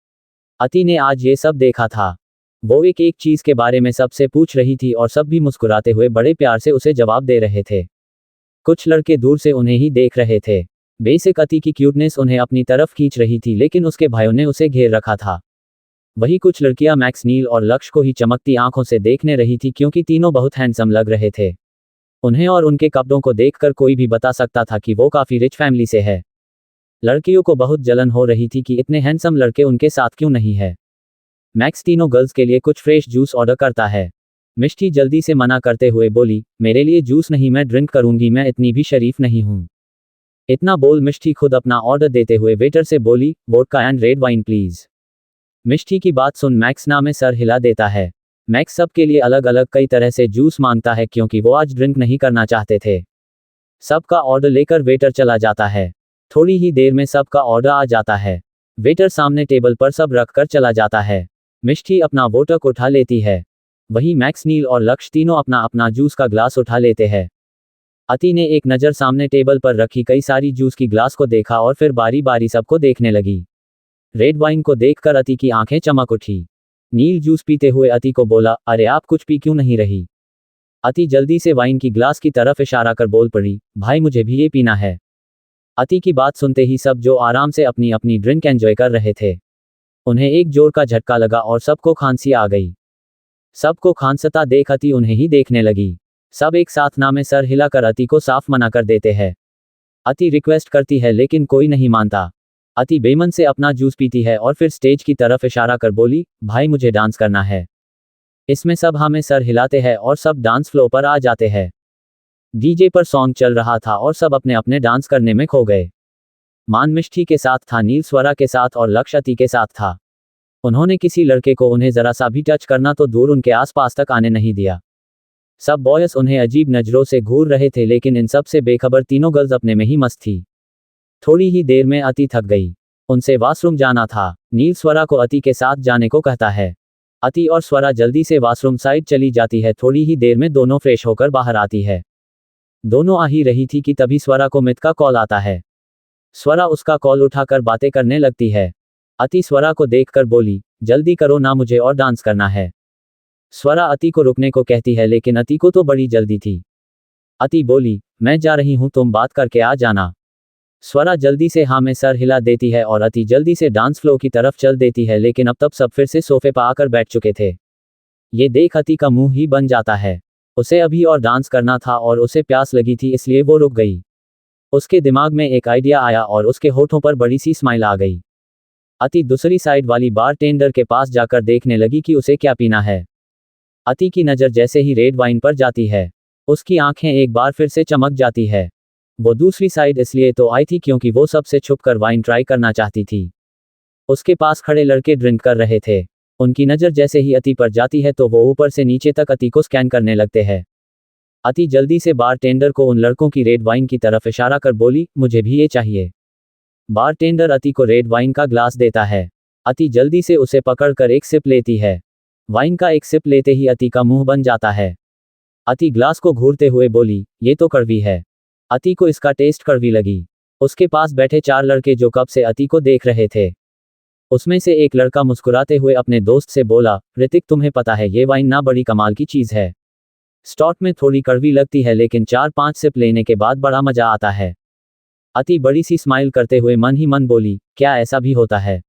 S1: अति ने आज ये सब देखा था। वो एक एक चीज के बारे में सबसे पूछ रही थी और सब भी मुस्कुराते हुए बड़े प्यार से उसे जवाब दे रहे थे। कुछ लड़के दूर से उन्हें ही देख रहे थे। बेसिक अति की क्यूटनेस उन्हें अपनी तरफ खींच रही थी, लेकिन उसके भाइयों ने उसे घेर रखा था। वही कुछ लड़कियां मैक्स, नील और लक्ष्य को ही चमकती आंखों से देखने रही थी, क्योंकि तीनों बहुत हैंडसम लग रहे थे। उन्हें और उनके कपड़ों को देखकर कोई भी बता सकता था कि वो काफी रिच फैमिली से है। लड़कियों को बहुत जलन हो रही थी कि इतने हैंडसम लड़के उनके साथ क्यों नहीं है। मैक्स तीनों गर्ल्स के लिए कुछ फ्रेश जूस ऑर्डर करता है। मिष्टी जल्दी से मना करते हुए बोली, मेरे लिए जूस नहीं, मैं ड्रिंक करूंगी, मैं इतनी भी शरीफ नहीं हूं। इतना बोल मिष्टी खुद अपना ऑर्डर देते हुए वेटर से बोली, vodka and red wine please. Mishti की बात सुन मैक्स ना में सर हिला देता है। मैक्स सबके लिए अलग अलग कई तरह से जूस मांगता है, क्योंकि वो आज ड्रिंक नहीं करना चाहते थे। सबका ऑर्डर लेकर वेटर चला जाता है। थोड़ी ही देर में सबका ऑर्डर आ जाता है। वेटर सामने टेबल पर सब रखकर चला जाता है। मिष्टी अपना वोटक उठा लेती है। वहीं मैक्स, नील और लक्ष्य तीनों अपना अपना जूस का ग्लास उठा लेते हैं। अति ने एक नज़र सामने टेबल पर रखी कई सारी जूस की ग्लास को देखा और फिर बारी बारी सबको देखने लगी। रेड वाइन को देखकर अति की आंखें चमक उठी। नील जूस पीते हुए अति को बोला, अरे आप कुछ पी क्यों नहीं रही? अति जल्दी से वाइन की ग्लास की तरफ इशारा कर बोल पड़ी, भाई मुझे भी ये पीना है। अति की बात सुनते ही सब जो आराम से अपनी अपनी ड्रिंक एंजॉय कर रहे थे, उन्हें एक जोर का झटका लगा और सबको खांसी आ गई। सबको खांसता देख अति उन्हें ही देखने लगी। सब एक साथ ना में सर हिलाकर अति को साफ मना कर देते हैं। अति रिक्वेस्ट करती है लेकिन कोई नहीं मानता। अति बेमन से अपना जूस पीती है और फिर स्टेज की तरफ इशारा कर बोली, भाई मुझे डांस करना है। इसमें सब हमें सर हिलाते हैं और सब डांस फ्लो पर आ जाते हैं। डीजे पर सॉन्ग चल रहा था और सब अपने अपने डांस करने में खो गए। मान मिष्टी के साथ था, नील स्वरा के साथ और लक्ष्य अति के साथ था। उन्होंने किसी लड़के को उन्हें जरा सा भी टच करना तो दूर उनके आसपास तक आने नहीं दिया। सब बॉयज उन्हें अजीब नजरों से घूर रहे थे, लेकिन इन सब से बेखबर तीनों गर्ल्स अपने में ही मस्त थी। थोड़ी ही देर में अति थक गई। उनसे वॉशरूम जाना था। नील स्वरा को अति के साथ जाने को कहता है। अति और स्वरा जल्दी से वॉशरूम साइड चली जाती है। थोड़ी ही देर में दोनों फ्रेश होकर बाहर आती है। दोनों आ ही रही थी कि तभी स्वरा को मित का कॉल आता है। स्वरा उसका कॉल उठाकर बातें करने लगती है। अति स्वरा को देखकर बोली, जल्दी करो ना, मुझे और डांस करना है। स्वरा अति को रुकने को कहती है, लेकिन अति को तो बड़ी जल्दी थी। अति बोली, मैं जा रही हूं, तुम बात करके आ जाना। स्वरा जल्दी से हाँ में सर हिला देती है और अति जल्दी से डांस फ्लो की तरफ चल देती है, लेकिन अब तब सब फिर से सोफे पर आकर बैठ चुके थे। ये देख अति का मुंह ही बन जाता है। उसे अभी और डांस करना था और उसे प्यास लगी थी, इसलिए वो रुक गई। उसके दिमाग में एक आइडिया आया और उसके होठों पर बड़ी सी स्माइल आ गई। अति दूसरी साइड वाली बारटेंडर के पास जाकर देखने लगी कि उसे क्या पीना है। अति की नज़र जैसे ही रेड वाइन पर जाती है, उसकी आंखें एक बार फिर से चमक जाती है। वो दूसरी साइड इसलिए तो आई थी क्योंकि वो सबसे छुपकर वाइन ट्राई करना चाहती थी। उसके पास खड़े लड़के ड्रिंक कर रहे थे। उनकी नज़र जैसे ही अति पर जाती है तो वो ऊपर से नीचे तक अति को स्कैन करने लगते हैं। अति जल्दी से बारटेंडर को उन लड़कों की रेड वाइन की तरफ इशारा कर बोली, मुझे भी ये चाहिए। बारटेंडर अति को रेड वाइन का ग्लास देता है। अति जल्दी से उसे पकड़कर एक सिप लेती है। वाइन का एक सिप लेते ही अति का मुंह बन जाता है। अति ग्लास को घूरते हुए बोली, ये तो कड़वी है। अति को इसका टेस्ट कड़वी लगी। उसके पास बैठे 4 लड़के जो कब से अति को देख रहे थे, उसमें से एक लड़का मुस्कुराते हुए अपने दोस्त से बोला, ऋतिक तुम्हें पता है ये वाइन ना बड़ी कमाल की चीज़ है। स्टार्ट में थोड़ी कड़वी लगती है लेकिन 4-5 सिप लेने के बाद बड़ा मजा आता है। अति बड़ी सी स्माइल करते हुए मन ही मन बोली, क्या ऐसा भी होता है?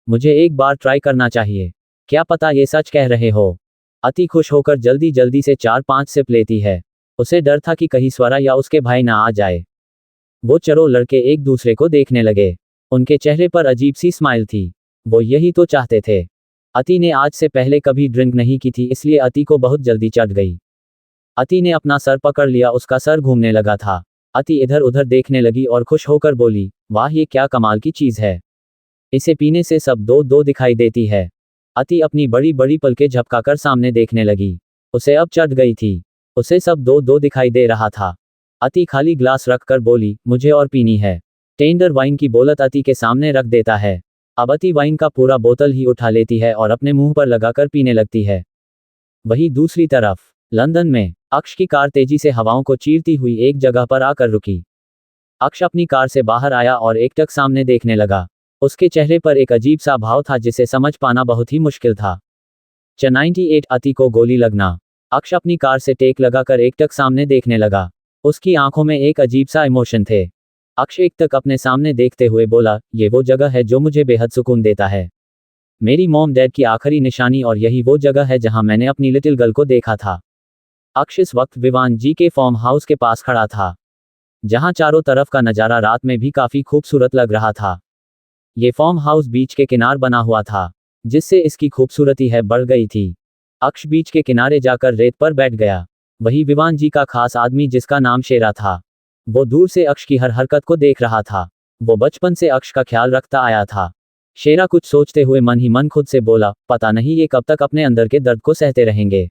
S1: मुझे एक बार ट्राई करना चाहिए। क्या पता ये सच कह रहे हो। अति खुश होकर जल्दी जल्दी से 4-5 सिप लेती है। उसे डर था कि कहीं स्वरा या उसके भाई ना आ जाए। वो चारों लड़के एक दूसरे को देखने लगे। उनके चेहरे पर अजीब सी स्माइल थी। वो यही तो चाहते थे। अति ने आज से पहले कभी ड्रिंक नहीं की थी, इसलिए अति को बहुत जल्दी चढ़ गई। अति ने अपना सर पकड़ लिया, उसका सर घूमने लगा था। अति इधर उधर देखने लगी और खुश होकर बोली, वाह ये क्या कमाल की चीज़ है। इसे पीने से सब दो दो दिखाई देती है। अति अपनी बड़ी बड़ी पलकें झपकाकर सामने देखने लगी। उसे अब चढ़ गई थी। उसे सब दो दो दिखाई दे रहा था। अति खाली ग्लास रखकर बोली, मुझे और पीनी है। टेंडर वाइन की बोलत अति के सामने रख देता है। अब अति वाइन का पूरा बोतल ही उठा लेती है और अपने मुंह पर लगाकर पीने लगती है। वहीं दूसरी तरफ लंदन में अक्ष की कार तेजी से हवाओं को चीरती हुई एक जगह पर आकर रुकी। अक्ष अपनी कार से बाहर आया और एकटक सामने देखने लगा। उसके चेहरे पर एक अजीब सा भाव था जिसे समझ पाना बहुत ही मुश्किल था। 98 अति को गोली लगना। अक्ष अपनी कार से टेक लगाकर एकटक सामने देखने लगा। उसकी आंखों में एक अजीब सा इमोशन थे। अक्ष एकटक अपने सामने देखते हुए बोला, ये वो जगह है जो मुझे बेहद सुकून देता है। मेरी मॉम डैड की आखिरी निशानी और यही वो जगह है जहां मैंने अपनी लिटिल गर्ल को देखा था। अक्ष इस वक्त विवान जी के फार्म हाउस के पास खड़ा था, जहां चारों तरफ का नज़ारा रात में भी काफी खूबसूरत लग रहा था। ये फार्म हाउस बीच के किनार बना हुआ था, जिससे इसकी खूबसूरती है बढ़ गई थी। अक्ष बीच के किनारे जाकर रेत पर बैठ गया। वही विवान जी का खास आदमी जिसका नाम शेरा था, वो दूर से अक्ष की हर हरकत को देख रहा था। वो बचपन से अक्ष का ख्याल रखता आया था। शेरा कुछ सोचते हुए मन ही मन खुद से बोला, पता नहीं ये कब तक अपने अंदर के दर्द को सहते रहेंगे।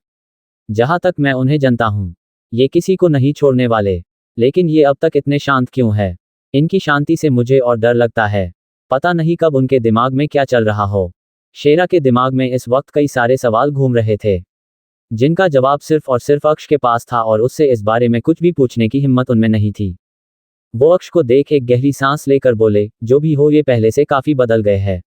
S1: जहां तक मैं उन्हें जानता हूं, ये किसी को नहीं छोड़ने वाले। लेकिन ये अब तक इतने शांत क्यों है? इनकी शांति से मुझे और डर लगता है। पता नहीं कब उनके दिमाग में क्या चल रहा हो। शेरा के दिमाग में इस वक्त कई सारे सवाल घूम रहे थे, जिनका जवाब सिर्फ और सिर्फ अक्ष के पास था और उससे इस बारे में कुछ भी पूछने की हिम्मत उनमें नहीं थी। वो अक्ष को देख एक गहरी सांस लेकर बोले, जो भी हो ये पहले से काफी बदल गए हैं।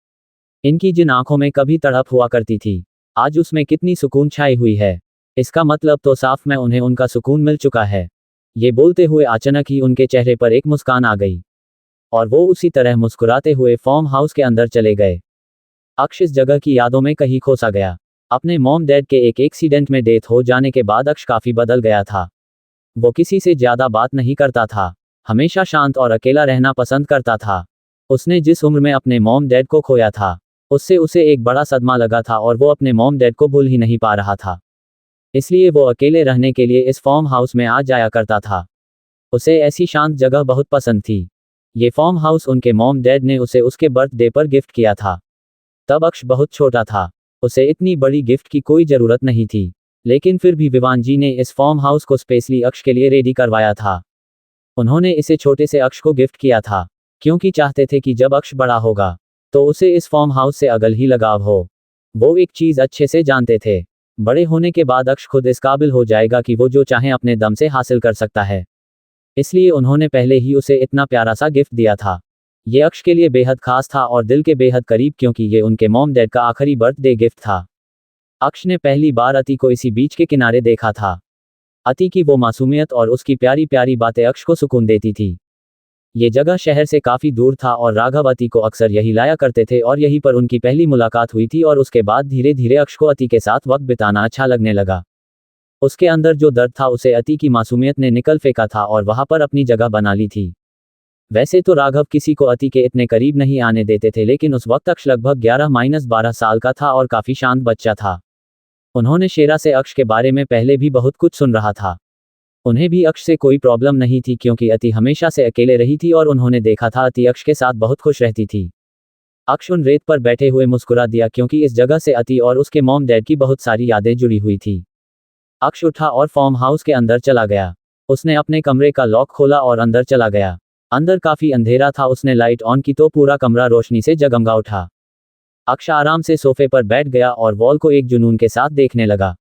S1: इनकी जिन आंखों में कभी तड़प हुआ करती थी, आज उसमें कितनी सुकून छाई हुई है। इसका मतलब तो साफ में उन्हें उनका सुकून मिल चुका है। ये बोलते हुए अचानक ही उनके चेहरे पर एक मुस्कान आ गई और वो उसी तरह मुस्कुराते हुए फार्म हाउस के अंदर चले गए। अक्ष इस जगह की यादों में कहीं खो सा गया। अपने मॉम डैड के एक एक्सीडेंट में डेथ हो जाने के बाद अक्ष काफी बदल गया था। वो किसी से ज्यादा बात नहीं करता था, हमेशा शांत और अकेला रहना पसंद करता था। उसने जिस उम्र में अपने मॉम डैड को खोया था, उससे उसे एक बड़ा सदमा लगा था और वो अपने मॉम डैड को भूल ही नहीं पा रहा था। इसलिए वो अकेले रहने के लिए इस फार्म हाउस में आ जाया करता था। उसे ऐसी शांत जगह बहुत पसंद थी। ये फार्म हाउस उनके मॉम डैड ने उसे उसके बर्थडे पर गिफ्ट किया था। तब अक्ष बहुत छोटा था, उसे इतनी बड़ी गिफ्ट की कोई ज़रूरत नहीं थी, लेकिन फिर भी विवान जी ने इस फार्म हाउस को स्पेशली अक्ष के लिए रेडी करवाया था। उन्होंने इसे छोटे से अक्ष को गिफ्ट किया था, क्योंकि चाहते थे कि जब अक्ष बड़ा होगा तो उसे इस फार्म हाउस से अगल ही लगाव हो। वो एक चीज़ अच्छे से जानते थे, बड़े होने के बाद अक्ष खुद इस काबिल हो जाएगा कि वो जो चाहे अपने दम से हासिल कर सकता है। इसलिए उन्होंने पहले ही उसे इतना प्यारा सा गिफ्ट दिया था। ये अक्ष के लिए बेहद खास था और दिल के बेहद करीब, क्योंकि ये उनके मॉम डैड का आखिरी बर्थडे गिफ्ट था। अक्ष ने पहली बार अति को इसी बीच के किनारे देखा था। अति की वो मासूमियत और उसकी प्यारी प्यारी बातें अक्ष को सुकून देती थी। ये जगह शहर से काफी दूर था और राघव अति को अक्सर यही लाया करते थे और यहीं पर उनकी पहली मुलाकात हुई थी और उसके बाद धीरे धीरे अक्ष को अति के साथ वक्त बिताना अच्छा लगने लगा। उसके अंदर जो दर्द था उसे अति की मासूमियत ने निकल फेंका था और वहां पर अपनी जगह बना ली थी। वैसे तो राघव किसी को अति के इतने करीब नहीं आने देते थे, लेकिन उस वक्त अक्ष लगभग 11-12 साल का था और काफी शांत बच्चा था। उन्होंने शेरा से अक्ष के बारे में पहले भी बहुत कुछ सुन रहा था। उन्हें भी अक्ष से कोई प्रॉब्लम नहीं थी क्योंकि अति हमेशा से अकेले रही थी और उन्होंने देखा था अति अक्ष के साथ बहुत खुश रहती थी। अक्ष उन रेत पर बैठे हुए मुस्कुरा दिया क्योंकि इस जगह से अति और उसके मॉम डैड की बहुत सारी यादें जुड़ी हुई थी। अक्ष उठा और फार्म हाउस के अंदर चला गया। उसने अपने कमरे का लॉक खोला और अंदर चला गया। अंदर काफी अंधेरा था। उसने लाइट ऑन की तो पूरा कमरा रोशनी से जगमगा उठा। अक्ष आराम से सोफे पर बैठ गया और वॉल को एक जुनून के साथ देखने लगा।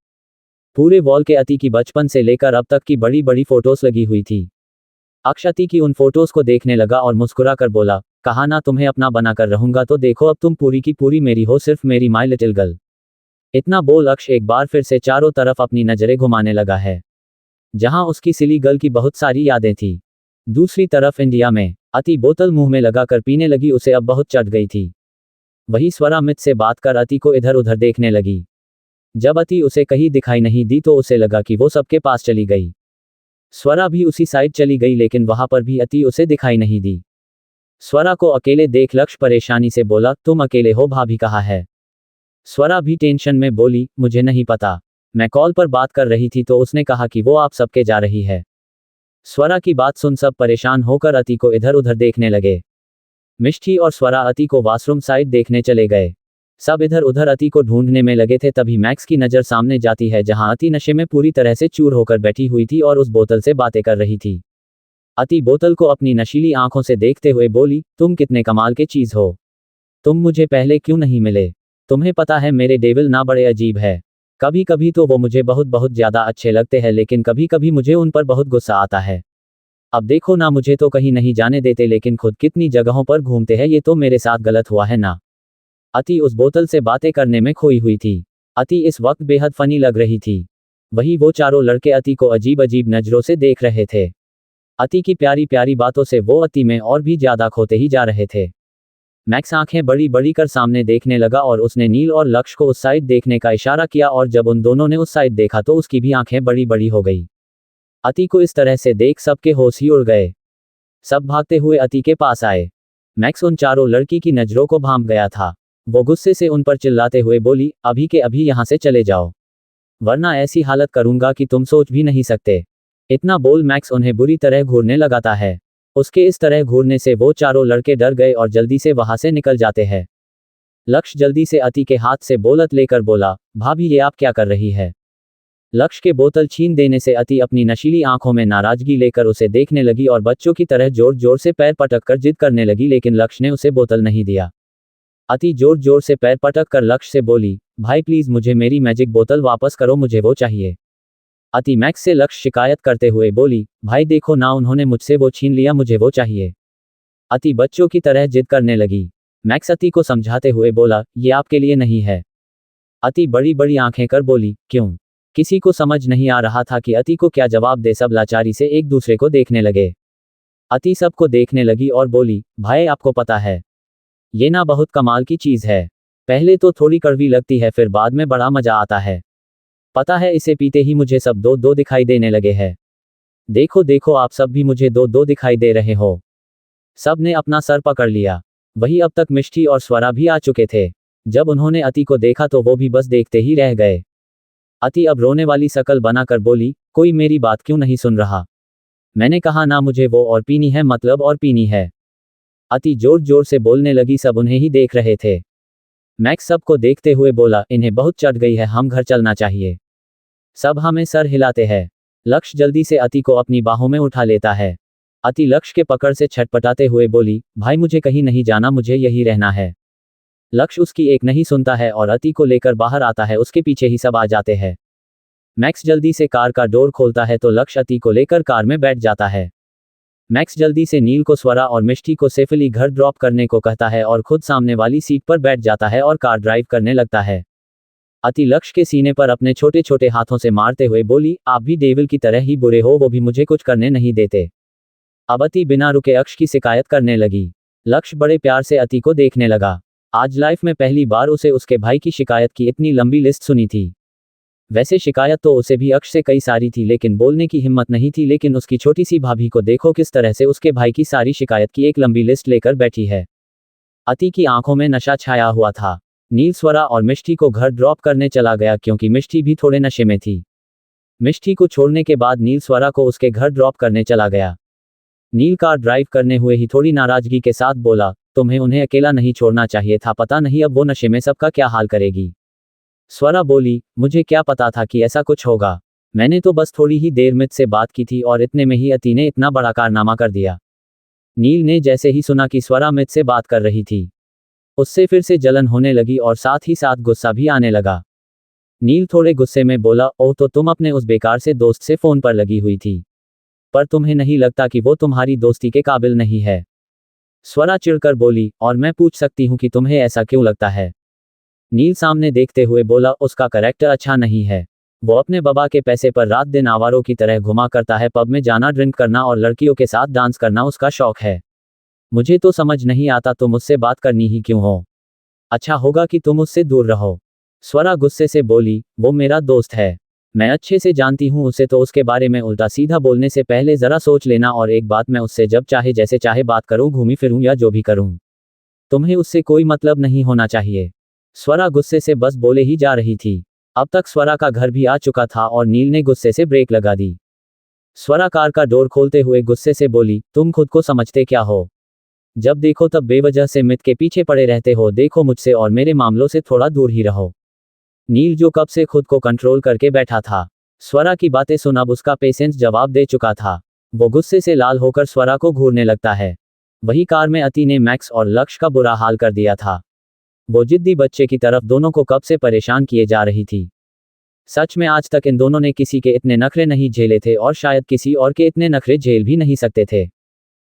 S1: पूरे वॉल के अति की बचपन से लेकर अब तक की बड़ी बड़ी फोटोज लगी हुई थी। अक्ष अति की उन फोटोज को देखने लगा और मुस्कुरा कर बोला, कहा ना तुम्हें अपना बनाकर रहूंगा, तो देखो अब तुम पूरी की पूरी मेरी हो, सिर्फ मेरी माय लिटिल गर्ल। इतना बोल अक्ष एक बार फिर से चारों तरफ अपनी नजरें घुमाने लगा है, जहां उसकी सिली गर्ल की बहुत सारी यादें थी। दूसरी तरफ इंडिया में अति बोतल मुंह में लगाकर पीने लगी। उसे अब बहुत चढ़ गई थी। वही स्वरा मित से बात कर अति को इधर उधर देखने लगी। जब अति उसे कहीं दिखाई नहीं दी तो उसे लगा कि वो सबके पास चली गई। स्वरा भी उसी साइड चली गई, लेकिन वहां पर भी अति उसे दिखाई नहीं दी। स्वरा को अकेले देख लक्ष्य परेशानी से बोला, तुम अकेले हो, भाभी कहाँ है? स्वरा भी टेंशन में बोली, मुझे नहीं पता, मैं कॉल पर बात कर रही थी तो उसने कहा कि वो आप सबके जा रही है। स्वरा की बात सुन सब परेशान होकर अति को इधर उधर देखने लगे। मिष्टी और स्वरा अति को वॉशरूम साइड देखने चले गए। सब इधर उधर अति को ढूंढने में लगे थे। तभी मैक्स की नज़र सामने जाती है, जहां अति नशे में पूरी तरह से चूर होकर बैठी हुई थी और उस बोतल से बातें कर रही थी। अति बोतल को अपनी नशीली आंखों से देखते हुए बोली, तुम कितने कमाल के चीज हो, तुम मुझे पहले क्यों नहीं मिले? तुम्हें पता है मेरे डेविल ना बड़े अजीब है। कभी कभी तो वो मुझे बहुत बहुत ज्यादा अच्छे लगते हैं, लेकिन कभी कभी मुझे उन पर बहुत गुस्सा आता है। अब देखो ना, मुझे तो कहीं नहीं जाने देते, लेकिन खुद कितनी जगहों पर घूमते हैं। ये तो मेरे साथ गलत हुआ है ना? अति उस बोतल से बातें करने में खोई हुई थी। अति इस वक्त बेहद फनी लग रही थी। वही वो चारों लड़के अति को अजीब अजीब नजरों से देख रहे थे। अति की प्यारी प्यारी बातों से वो अति में और भी ज्यादा खोते ही जा रहे थे। मैक्स आंखें बड़ी बड़ी कर सामने देखने लगा और उसने नील और लक्ष्य को उस साइड देखने का इशारा किया और जब उन दोनों ने उस साइड देखा तो उसकी भी आंखें बड़ी बड़ी हो गई। अति को इस तरह से देख सबके होश ही उड़ गए। सब भागते हुए अति के पास आए। मैक्स उन चारों लड़की की नजरों को भांप गया था। वो गुस्से से उन पर चिल्लाते हुए बोली, अभी के अभी यहां से चले जाओ, वरना ऐसी हालत करूंगा कि तुम सोच भी नहीं सकते। इतना बोल मैक्स उन्हें बुरी तरह घूरने लगाता है। उसके इस तरह घूरने से वो चारों लड़के डर गए और जल्दी से वहां से निकल जाते हैं। लक्ष्य जल्दी से अति के हाथ से बोतल लेकर बोला, भाभी ये आप क्या कर रही है? लक्ष्य के बोतल छीन देने से अति अपनी नशीली आंखों में नाराजगी लेकर उसे देखने लगी और बच्चों की तरह जोर जोर से पैर पटक कर जिद करने लगी, लेकिन लक्ष्य ने उसे बोतल नहीं दिया। अति जोर जोर से पैर पटक कर लक्ष्य से बोली, भाई प्लीज मुझे मेरी मैजिक बोतल वापस करो, मुझे वो चाहिए। अति मैक्स से लक्ष्य शिकायत करते हुए बोली, भाई देखो ना, उन्होंने मुझसे वो छीन लिया, मुझे वो चाहिए। अति बच्चों की तरह जिद करने लगी। मैक्स अति को समझाते हुए बोला, ये आपके लिए नहीं है। अति बड़ी बड़ी आंखें कर बोली, क्यों? किसी को समझ नहीं आ रहा था कि अति को क्या जवाब दे। सब लाचारी से एक दूसरे को देखने लगे। अति सबको देखने लगी और बोली, भाई आपको पता है, ये ना बहुत कमाल की चीज है। पहले तो थोड़ी कड़वी लगती है, फिर बाद में बड़ा मजा आता है। पता है, इसे पीते ही मुझे सब दो दो दिखाई देने लगे हैं। देखो देखो, आप सब भी मुझे दो दो दिखाई दे रहे हो। सब ने अपना सर पकड़ लिया। वही अब तक मिष्टी और स्वरा भी आ चुके थे। जब उन्होंने अति को देखा तो वो भी बस देखते ही रह गए। अति अब रोने वाली शकल बनाकर बोली, कोई मेरी बात क्यों नहीं सुन रहा? मैंने कहा ना, मुझे वो और पीनी है, मतलब और पीनी है। अति जोर जोर से बोलने लगी। सब उन्हें ही देख रहे थे। मैक्स सबको देखते हुए बोला, इन्हें बहुत चढ़ गई है, हम घर चलना चाहिए। सब हमें सर हिलाते हैं। लक्ष्य जल्दी से अति को अपनी बाहों में उठा लेता है। अति लक्ष्य के पकड़ से छटपटाते हुए बोली, भाई मुझे कहीं नहीं जाना, मुझे यही रहना है। लक्ष्य उसकी एक नहीं सुनता है और अति को लेकर बाहर आता है। उसके पीछे ही सब आ जाते हैं। मैक्स जल्दी से कार का डोर खोलता है तो लक्ष्य अति को लेकर कार में बैठ जाता है। मैक्स जल्दी से नील को, स्वरा और मिष्टी को सेफली घर ड्रॉप करने को कहता है और खुद सामने वाली सीट पर बैठ जाता है और कार ड्राइव करने लगता है। अति लक्ष्य के सीने पर अपने छोटे छोटे हाथों से मारते हुए बोली, आप भी डेविल की तरह ही बुरे हो, वो भी मुझे कुछ करने नहीं देते। अब अति बिना रुके अक्ष की शिकायत करने लगी। लक्ष्य बड़े प्यार से अति को देखने लगा। आज लाइफ में पहली बार उसे उसके भाई की शिकायत की इतनी लंबी लिस्ट सुनी थी। वैसे शिकायत तो उसे भी अक्ष से कई सारी थी, लेकिन बोलने की हिम्मत नहीं थी। लेकिन उसकी छोटी सी भाभी को देखो किस तरह से उसके भाई की सारी शिकायत की एक लंबी लिस्ट लेकर बैठी है। अति की आंखों में नशा छाया हुआ था। नील स्वरा और मिष्टी को घर ड्रॉप करने चला गया क्योंकि मिष्टी भी थोड़े नशे में थी। मिष्टी को छोड़ने के बाद नील स्वरा को उसके घर ड्रॉप करने चला गया। नील कार ड्राइव करने हुए ही थोड़ी नाराजगी के साथ बोला, तुम्हें उन्हें अकेला नहीं छोड़ना चाहिए था, पता नहीं अब वो नशे में सबका क्या हाल करेगी। स्वरा बोली, मुझे क्या पता था कि ऐसा कुछ होगा, मैंने तो बस थोड़ी ही देर मित से बात की थी और इतने में ही अति ने इतना बड़ा कारनामा कर दिया। नील ने जैसे ही सुना कि स्वरा मित से बात कर रही थी, उससे फिर से जलन होने लगी और साथ ही साथ गुस्सा भी आने लगा। नील थोड़े गुस्से में बोला, ओह तो तुम अपने उस बेकार से दोस्त से फोन पर लगी हुई थी, पर तुम्हें नहीं लगता कि वो तुम्हारी दोस्ती के काबिल नहीं है। स्वरा चिढ़कर बोली, और मैं पूछ सकती हूँ कि तुम्हें ऐसा क्यों लगता है। नील सामने देखते हुए बोला, उसका करैक्टर अच्छा नहीं है, वो अपने बाबा के पैसे पर रात दिन आवारों की तरह घुमा करता है, पब में जाना, ड्रिंक करना और लड़कियों के साथ डांस करना उसका शौक है। मुझे तो समझ नहीं आता तुम उससे बात करनी ही क्यों हो, अच्छा होगा कि तुम उससे दूर रहो। स्वरा गुस्से से बोली, वो मेरा दोस्त है, मैं अच्छे से जानती हूँ उसे, तो उसके बारे में उल्टा सीधा बोलने से पहले जरा सोच लेना। और एक बात, मैं उससे जब चाहे जैसे चाहे बात करूँ, घूमी फिरूँ या जो भी करूँ, तुम्हें उससे कोई मतलब नहीं होना चाहिए। स्वरा गुस्से से बस बोले ही जा रही थी। अब तक स्वरा का घर भी आ चुका था और नील ने गुस्से से ब्रेक लगा दी। स्वरा कार का डोर खोलते हुए गुस्से से बोली, तुम खुद को समझते क्या हो, जब देखो तब बेवजह से मित के पीछे पड़े रहते हो, देखो मुझसे और मेरे मामलों से थोड़ा दूर ही रहो। नील जो कब से खुद को कंट्रोल करके बैठा था, स्वरा की बातें सुन अब उसका पेशेंस जवाब दे चुका था। वो गुस्से से लाल होकर स्वरा को घूरने लगता है। वही कार में अति ने मैक्स और लक्ष्य का बुरा हाल कर दिया था। वो जिद्दी बच्चे की तरफ दोनों को कब से परेशान किए जा रही थी। सच में आज तक इन दोनों ने किसी के इतने नखरे नहीं झेले थे और शायद किसी और के इतने नखरे झेल भी नहीं सकते थे।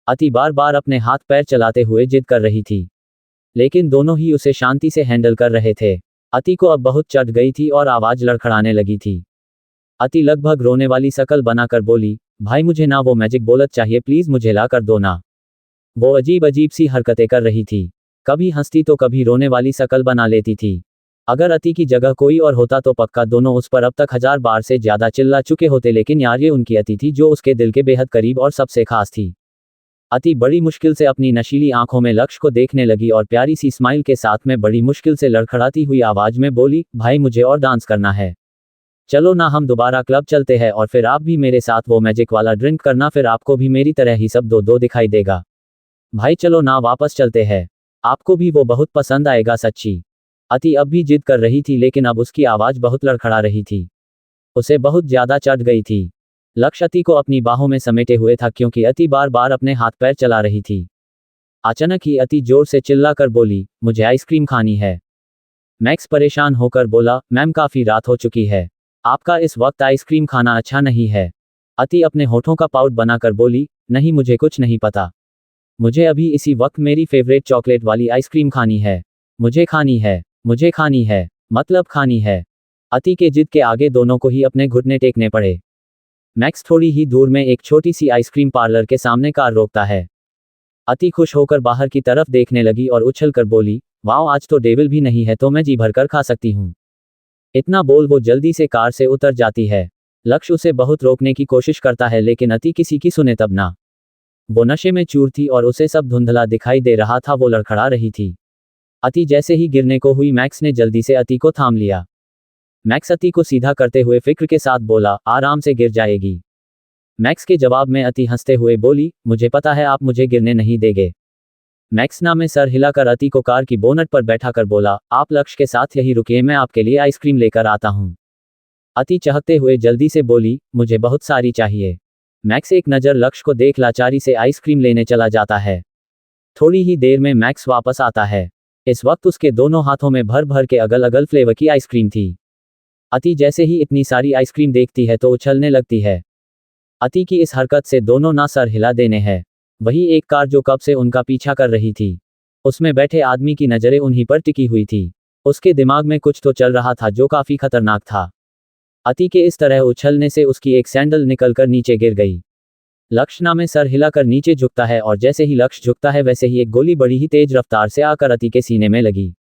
S1: अति बार बार अपने हाथ पैर चलाते हुए जिद कर रही थी, लेकिन दोनों ही उसे शांति से हैंडल कर रहे थे। अति को अब बहुत चढ़ गई थी और आवाज लड़खड़ाने लगी थी। अति लगभग रोने वाली शक्ल बनाकर बोली, भाई मुझे ना वो मैजिक बोलत चाहिए, प्लीज मुझे ला कर दो ना। वो अजीब अजीब सी हरकतें कर रही थी, कभी हंसती तो कभी रोने वाली शक्ल बना लेती थी। अगर अति की जगह कोई और होता तो पक्का दोनों उस पर अब तक 1000 बार से ज्यादा चिल्ला चुके होते, लेकिन यार ये उनकी अति थी जो उसके दिल के बेहद करीब और सबसे खास थी। अति बड़ी मुश्किल से अपनी नशीली आंखों में लक्ष्य को देखने लगी और प्यारी सी स्माइल के साथ में बड़ी मुश्किल से लड़खड़ाती हुई आवाज में बोली, भाई मुझे और डांस करना है, चलो ना हम दोबारा क्लब चलते हैं और फिर आप भी मेरे साथ वो मैजिक वाला ड्रिंक करना, फिर आपको भी मेरी तरह ही सब दो दो दिखाई देगा। भाई चलो ना वापस चलते हैं, आपको भी वो बहुत पसंद आएगा सच्ची। अति अब भी जिद कर रही थी, लेकिन अब उसकी आवाज बहुत लड़खड़ा रही थी, उसे बहुत ज्यादा चढ़ गई थी। लक्ष्य अति को अपनी बाहों में समेटे हुए था क्योंकि अति बार बार अपने हाथ पैर चला रही थी। अचानक ही अति जोर से चिल्लाकर बोली, मुझे आइसक्रीम खानी है। मैक्स परेशान होकर बोला, मैम काफी रात हो चुकी है, आपका इस वक्त आइसक्रीम खाना अच्छा नहीं है। अति अपने होठों का पाउट बनाकर बोली, नहीं मुझे कुछ नहीं पता, मुझे अभी इसी वक्त मेरी फेवरेट चॉकलेट वाली आइसक्रीम खानी है, मुझे खानी है, मुझे खानी है, मतलब खानी है। अति के जिद के आगे दोनों को ही अपने घुटने टेकने पड़े। मैक्स थोड़ी ही दूर में एक छोटी सी आइसक्रीम पार्लर के सामने कार रोकता है। अति खुश होकर बाहर की तरफ देखने लगी और उछलकर बोली, वाओ आज तो डेविल भी नहीं है तो मैं जी भरकर खा सकती हूँ। इतना बोल वो जल्दी से कार से उतर जाती है। लक्ष्य उसे बहुत रोकने की कोशिश करता है, लेकिन अति किसी की सुने तब ना। वो नशे में चूर थी और उसे सब धुंधला दिखाई दे रहा था, वो लड़खड़ा रही थी। अति जैसे ही गिरने को हुई, मैक्स ने जल्दी से अति को थाम लिया। मैक्स अति को सीधा करते हुए फिक्र के साथ बोला, आराम से गिर जाएगी। मैक्स के जवाब में अति हंसते हुए बोली, मुझे पता है आप मुझे गिरने नहीं देंगे। मैक्स ना में सर हिलाकर अति को कार की बोनट पर बैठाकर बोला, आप लक्ष्य के साथ यही रुकिए, मैं आपके लिए आइसक्रीम लेकर आता हूँ। अति चहकते हुए जल्दी से बोली, मुझे बहुत सारी चाहिए। मैक्स एक नज़र लक्ष्य को देख लाचारी से आइसक्रीम लेने चला जाता है। थोड़ी ही देर में मैक्स वापस आता है। इस वक्त उसके दोनों हाथों में भर भर के अगल अगल फ्लेवर की आइसक्रीम थी। अति जैसे ही इतनी सारी आइसक्रीम देखती है तो उछलने लगती है। अति की इस हरकत से दोनों ना सर हिला देने हैं। वही एक कार जो कब से उनका पीछा कर रही थी, उसमें बैठे आदमी की नज़रें उन्हीं पर टिकी हुई थी। उसके दिमाग में कुछ तो चल रहा था जो काफी खतरनाक था। अति के इस तरह उछलने से उसकी एक सैंडल निकलकर नीचे गिर गई। लक्षणा में सर हिलाकर नीचे झुकता है और जैसे ही लक्ष्य झुकता है वैसे ही एक गोली बड़ी ही तेज रफ्तार से आकर अति के सीने में लगी।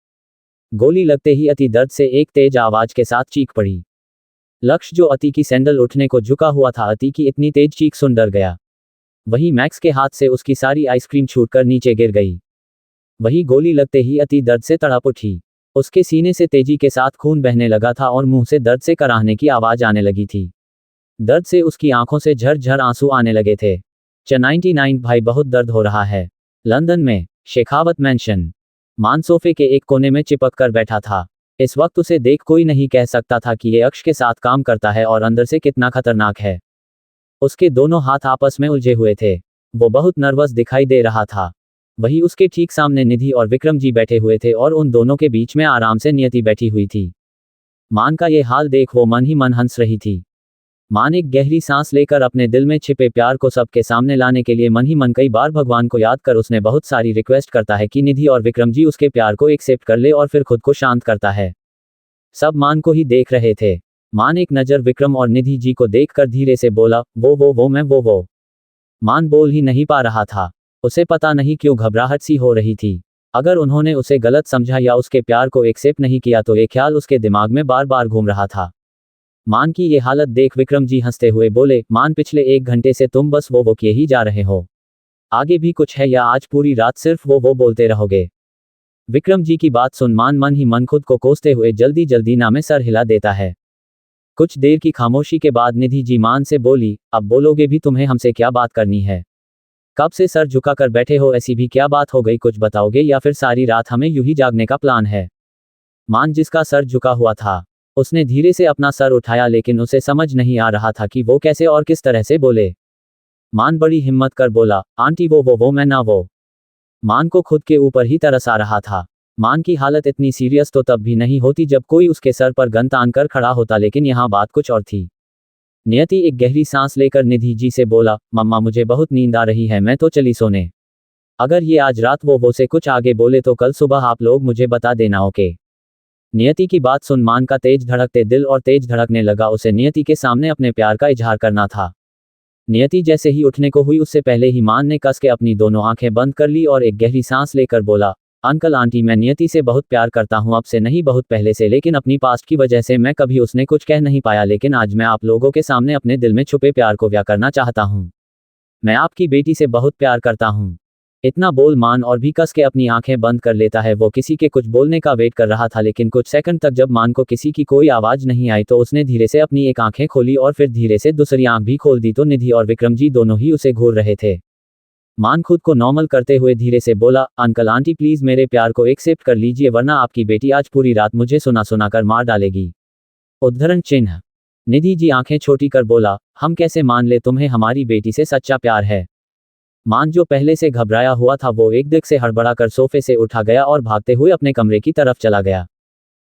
S1: गोली लगते ही अति दर्द से एक तेज आवाज के साथ चीख पड़ी। लक्ष्य जो अति की सैंडल उठने को झुका हुआ था, अति की इतनी तेज चीख सुन डर गया। वही मैक्स के हाथ से उसकी सारी आइसक्रीम छूटकर नीचे गिर गई। वही गोली लगते ही अति दर्द से तड़प उठी। उसके सीने से तेजी के साथ खून बहने लगा था और मुंह से दर्द से कराहने की आवाज आने लगी थी। दर्द से उसकी आंखों से झरझर आंसू आने लगे थे। 99 भाई बहुत दर्द हो रहा है। लंदन में शेखावत मैंशन। मान सोफे के एक कोने में चिपक कर बैठा था। इस वक्त उसे देख कोई नहीं कह सकता था कि ये अक्ष के साथ काम करता है और अंदर से कितना खतरनाक है। उसके दोनों हाथ आपस में उलझे हुए थे। वो बहुत नर्वस दिखाई दे रहा था। वही उसके ठीक सामने निधि और विक्रम जी बैठे हुए थे और उन दोनों के बीच में आराम से नियति बैठी हुई थी। मान का ये हाल देख वो मन ही मन हंस रही थी। मान एक गहरी सांस लेकर अपने दिल में छिपे प्यार को सबके सामने लाने के लिए मन ही मन कई बार भगवान को याद कर उसने बहुत सारी रिक्वेस्ट करता है कि निधि और विक्रम जी उसके प्यार को एक्सेप्ट कर ले और फिर खुद को शांत करता है। सब मान को ही देख रहे थे। मान एक नज़र विक्रम और निधि जी को देखकर धीरे से बोला, वो मैं वो। मान बोल ही नहीं पा रहा था। उसे पता नहीं क्यों घबराहट सी हो रही थी। अगर उन्होंने उसे गलत समझा या उसके प्यार को एक्सेप्ट नहीं किया तो ये ख्याल उसके दिमाग में बार बार घूम रहा था। मान की ये हालत देख विक्रम जी हंसते हुए बोले, मान पिछले 1 घंटे से तुम बस वो किए ही जा रहे हो। आगे भी कुछ है या आज पूरी रात सिर्फ वो बोलते रहोगे। विक्रम जी की बात सुन मान मन ही मन खुद को कोसते हुए जल्दी जल्दी ना में सर हिला देता है। कुछ देर की खामोशी के बाद निधि जी मान से बोली, अब बोलोगे भी तुम्हें हमसे क्या बात करनी है? कब से सर झुकाकर बैठे हो, ऐसी भी क्या बात हो गई, कुछ बताओगे या फिर सारी रात हमें यूं ही जागने का प्लान है? मान जिसका सर झुका हुआ था उसने धीरे से अपना सर उठाया लेकिन उसे समझ नहीं आ रहा था कि वो कैसे और किस तरह से बोले। मान बड़ी हिम्मत कर बोला, आंटी वो मैं ना वो। मान को खुद के ऊपर ही तरस आ रहा था। मान की हालत इतनी सीरियस तो तब भी नहीं होती जब कोई उसके सर पर गन तान कर खड़ा होता, लेकिन यहाँ बात कुछ और थी। नियति एक गहरी सांस लेकर निधि जी से बोला, मम्मा मुझे बहुत नींद आ रही है, मैं तो चली सोने। अगर ये आज रात वो से कुछ आगे बोले तो कल सुबह आप लोग मुझे बता देना, ओके? नियति की बात सुन मान का तेज धड़कते दिल और तेज धड़कने लगा। उसे नियति के सामने अपने प्यार का इजहार करना था। नियति जैसे ही उठने को हुई उससे पहले ही मान ने कस के अपनी दोनों आंखें बंद कर ली और एक गहरी सांस लेकर बोला, अंकल आंटी मैं नियति से बहुत प्यार करता हूं, अब से नहीं बहुत पहले से, लेकिन अपनी पास्ट की वजह से मैं कभी उसने कुछ कह नहीं पाया, लेकिन आज मैं आप लोगों के सामने अपने दिल में छुपे प्यार को व्यक्त करना चाहता हूं। मैं आपकी बेटी से बहुत प्यार करता हूं। इतना बोल मान और भी कस के अपनी आंखें बंद कर लेता है। वो किसी के कुछ बोलने का वेट कर रहा था, लेकिन कुछ सेकंड तक जब मान को किसी की कोई आवाज नहीं आई तो उसने धीरे से अपनी एक आंखें खोली और फिर धीरे से दूसरी आंख भी खोल दी तो निधि और विक्रम जी दोनों ही उसे घूर रहे थे। मान खुद को नॉर्मल करते हुए धीरे से बोला, अंकल आंटी प्लीज मेरे प्यार को एक्सेप्ट कर लीजिए वरना आपकी बेटी आज पूरी रात मुझे सुना सुना कर मार डालेगी। उद्धरण चिन्ह। निधि जी आंखें छोटी कर बोला, हम कैसे मान ले तुम्हें हमारी बेटी से सच्चा प्यार है? मान जो पहले से घबराया हुआ था वो एकदम से हड़बड़ाकर सोफे से उठा गया और भागते हुए अपने कमरे की तरफ चला गया।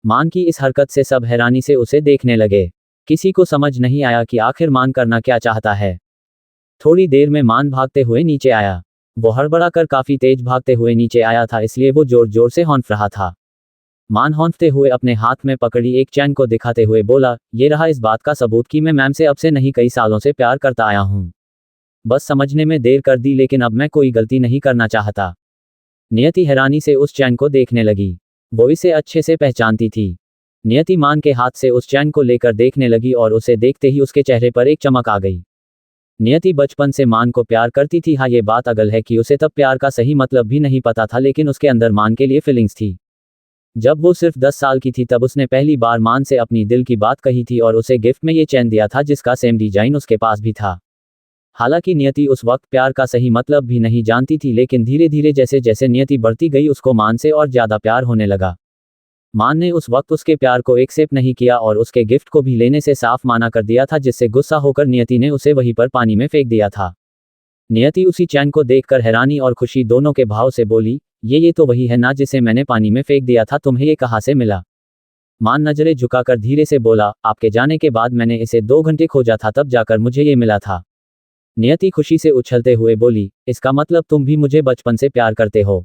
S1: मान की इस हरकत से सब हैरानी से उसे देखने लगे। किसी को समझ नहीं आया कि आखिर मान करना क्या चाहता है। थोड़ी देर में मान भागते हुए नीचे आया। वो हड़बड़ाकर काफी तेज भागते हुए नीचे आया था, इसलिए वो जोर जोर से हौंफ रहा था। मान हौंफते हुए अपने हाथ में पकड़ी एक चैन को दिखाते हुए बोला, ये रहा इस बात का सबूत कि मैं मैम से अब से नहीं कई सालों से प्यार करता आया हूँ। बस समझने में देर कर दी, लेकिन अब मैं कोई गलती नहीं करना चाहता। नियति हैरानी से उस चैन को देखने लगी। वो इसे अच्छे से पहचानती थी। नियति मान के हाथ से उस चैन को लेकर देखने लगी और उसे देखते ही उसके चेहरे पर एक चमक आ गई। नियति बचपन से मान को प्यार करती थी। हाँ ये बात अगल है कि उसे तब प्यार का सही मतलब भी नहीं पता था, लेकिन उसके अंदर मान के लिए फीलिंग्स थी। जब वो सिर्फ 10 साल की थी तब उसने पहली बार मान से अपनी दिल की बात कही थी और उसे गिफ्ट में ये चैन दिया था जिसका सेम डिजाइन उसके पास भी था। हालांकि नियति उस वक्त प्यार का सही मतलब भी नहीं जानती थी, लेकिन धीरे धीरे जैसे जैसे नियति बढ़ती गई उसको मान से और ज्यादा प्यार होने लगा। मान ने उस वक्त उसके प्यार को एक्सेप्ट नहीं किया और उसके गिफ्ट को भी लेने से साफ माना कर दिया था, जिससे गुस्सा होकर नियति ने उसे वहीं पर पानी में फेंक दिया था। नियति उसी चैन को देखकर हैरानी और खुशी दोनों के भाव से बोली, ये तो वही है ना जिसे मैंने पानी में फेंक दिया था, तुम्हें ये कहाँ से मिला? मान नजरें झुकाकर धीरे से बोला, आपके जाने के बाद मैंने इसे 2 घंटे खोजा था, तब जाकर मुझे ये मिला था। नियति खुशी से उछलते हुए बोली, इसका मतलब तुम भी मुझे बचपन से प्यार करते हो?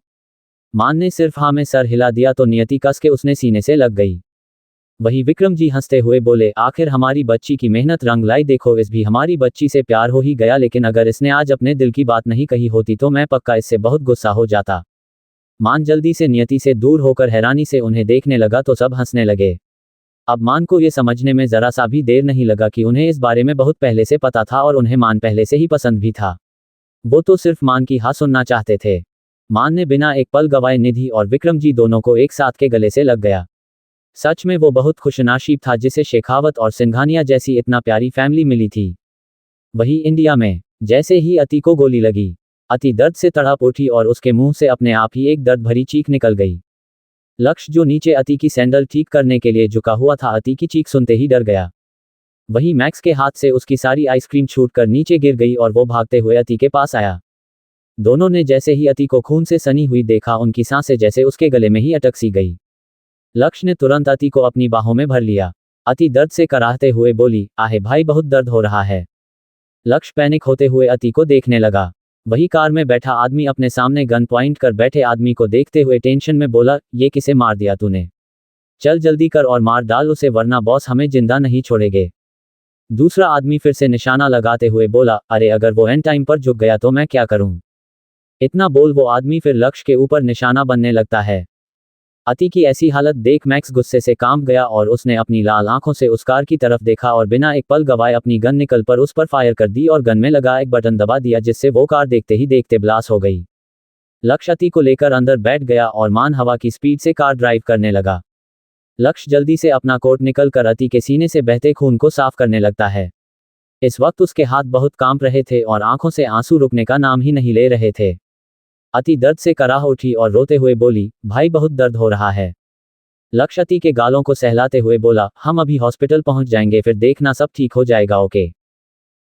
S1: मान ने सिर्फ हाँ में सर हिला दिया तो नियति कस के उसने सीने से लग गई। वही विक्रम जी हंसते हुए बोले, आखिर हमारी बच्ची की मेहनत रंग लाई, देखो इस भी हमारी बच्ची से प्यार हो ही गया, लेकिन अगर इसने आज अपने दिल की बात नहीं कही होती तो मैं पक्का इससे बहुत गुस्सा हो जाता। मान जल्दी से नियति से दूर होकर हैरानी से उन्हें देखने लगा तो सब हंसने लगे। अब मान को ये समझने में जरा सा भी देर नहीं लगा कि उन्हें इस बारे में बहुत पहले से पता था और उन्हें मान पहले से ही पसंद भी था। वो तो सिर्फ मान की हाँ सुनना चाहते थे। मान ने बिना एक पल गवाए निधि और विक्रम जी दोनों को एक साथ के गले से लग गया। सच में वो बहुत खुशनसीब था जिसे शेखावत और सिंघानिया जैसी इतना प्यारी फैमिली मिली थी। वही इंडिया में जैसे ही अति को गोली लगी, अति दर्द से तड़प उठी और उसके मुंह से अपने आप ही एक दर्द भरी चीख निकल गई। लक्ष्य जो नीचे अति की सैंडल ठीक करने के लिए झुका हुआ था, अति की चीख सुनते ही डर गया। वही मैक्स के हाथ से उसकी सारी आइसक्रीम छूटकर नीचे गिर गई और वो भागते हुए अति के पास आया। दोनों ने जैसे ही अति को खून से सनी हुई देखा, उनकी सांसें जैसे उसके गले में ही अटक सी गई। लक्ष्य ने तुरंत अति को अपनी बाहों में भर लिया। अति दर्द से कराहते हुए बोली, आहे भाई बहुत दर्द हो रहा है। लक्ष्य पैनिक होते हुए अति को देखने लगा। वही कार में बैठा आदमी अपने सामने गन पॉइंट कर बैठे आदमी को देखते हुए टेंशन में बोला, ये किसे मार दिया तूने? चल जल्दी कर और मार डाल उसे, वरना बॉस हमें जिंदा नहीं छोड़ेंगे। दूसरा आदमी फिर से निशाना लगाते हुए बोला, अरे अगर वो एंड टाइम पर झुक गया तो मैं क्या करूं? इतना बोल वो आदमी फिर लक्ष्य के ऊपर निशाना बनने लगता है। अति की ऐसी हालत देख मैक्स गुस्से से कांप गया और उसने अपनी लाल आंखों से उस कार की तरफ देखा और बिना एक पल गवाए अपनी गन निकल पर उस पर फायर कर दी और गन में लगा एक बटन दबा दिया, जिससे वो कार देखते ही देखते ब्लास्ट हो गई। लक्ष्य अति को लेकर अंदर बैठ गया और मान हवा की स्पीड से कार ड्राइव करने लगा। लक्ष्य जल्दी से अपना कोट निकल कर अति के सीने से बहते खून को साफ करने लगता है। इस वक्त उसके हाथ बहुत कांप रहे थे और आंखों से आंसू रुकने का नाम ही नहीं ले रहे थे। अति दर्द से कराह उठी और रोते हुए बोली, भाई बहुत दर्द हो रहा है। लक्ष्य अति के गालों को सहलाते हुए बोला, हम अभी हॉस्पिटल पहुंच जाएंगे, फिर देखना सब ठीक हो जाएगा, ओके।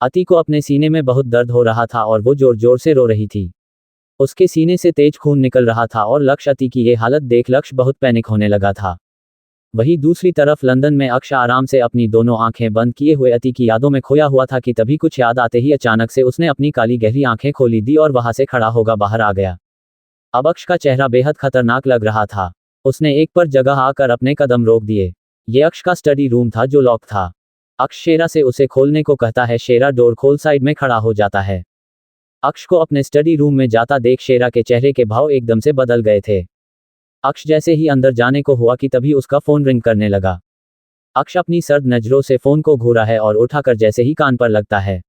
S1: अति को अपने सीने में बहुत दर्द हो रहा था और वो जोर जोर से रो रही थी। उसके सीने से तेज खून निकल रहा था और लक्ष्य अति की ये हालत देख लक्ष्य बहुत पैनिक होने लगा था। वहीं दूसरी तरफ लंदन में अक्षय आराम से अपनी दोनों आंखें बंद किए हुए अति की यादों में खोया हुआ था कि तभी कुछ याद आते ही अचानक से उसने अपनी काली गहरी आंखें खोली दी और वहां से खड़ा होगा बाहर आ गया। अब अक्षय का चेहरा बेहद खतरनाक लग रहा था। उसने एक पर जगह आकर अपने कदम रोक दिए। ये अक्षय का स्टडी रूम था जो लॉक था। अक्षय शेरा से उसे खोलने को कहता है, शेरा डोर खोल साइड में खड़ा हो जाता है। अक्षय को अपने स्टडी रूम में जाता देख शेरा के चेहरे के भाव एकदम से बदल गए थे। अक्षय जैसे ही अंदर जाने को हुआ कि तभी उसका फोन रिंग करने लगा। अक्षय अपनी सर्द नजरों से फोन को घूरा है और उठाकर जैसे ही कान पर लगता है,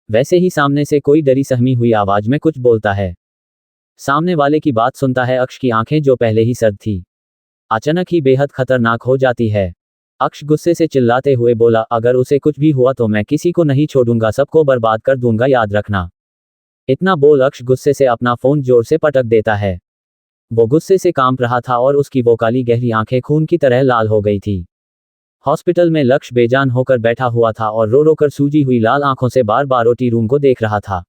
S1: वैसे ही सामने से कोई डरी सहमी हुई आवाज में कुछ बोलता है। सामने वाले की बात सुनता है अक्षय की आंखें जो पहले ही सर्द थी, अचानक ही बेहद खतरनाक हो जाती है। अक्षय गुस्से से चिल्लाते हुए बोला, अगर उसे कुछ भी हुआ तो मैं किसी को नहीं छोड़ूंगा, सबको बर्बाद कर दूंगा, याद रखना। इतना बोल अक्षय गुस्से से अपना फोन जोर से पटक देता है। वो गुस्से से कांप रहा था और उसकी वो काली गहरी आंखें खून की तरह लाल हो गई थी। हॉस्पिटल में लक्ष्य बेजान होकर बैठा हुआ था और रो रो कर सूजी हुई लाल आंखों से बार बार ओटी रूम को देख रहा था।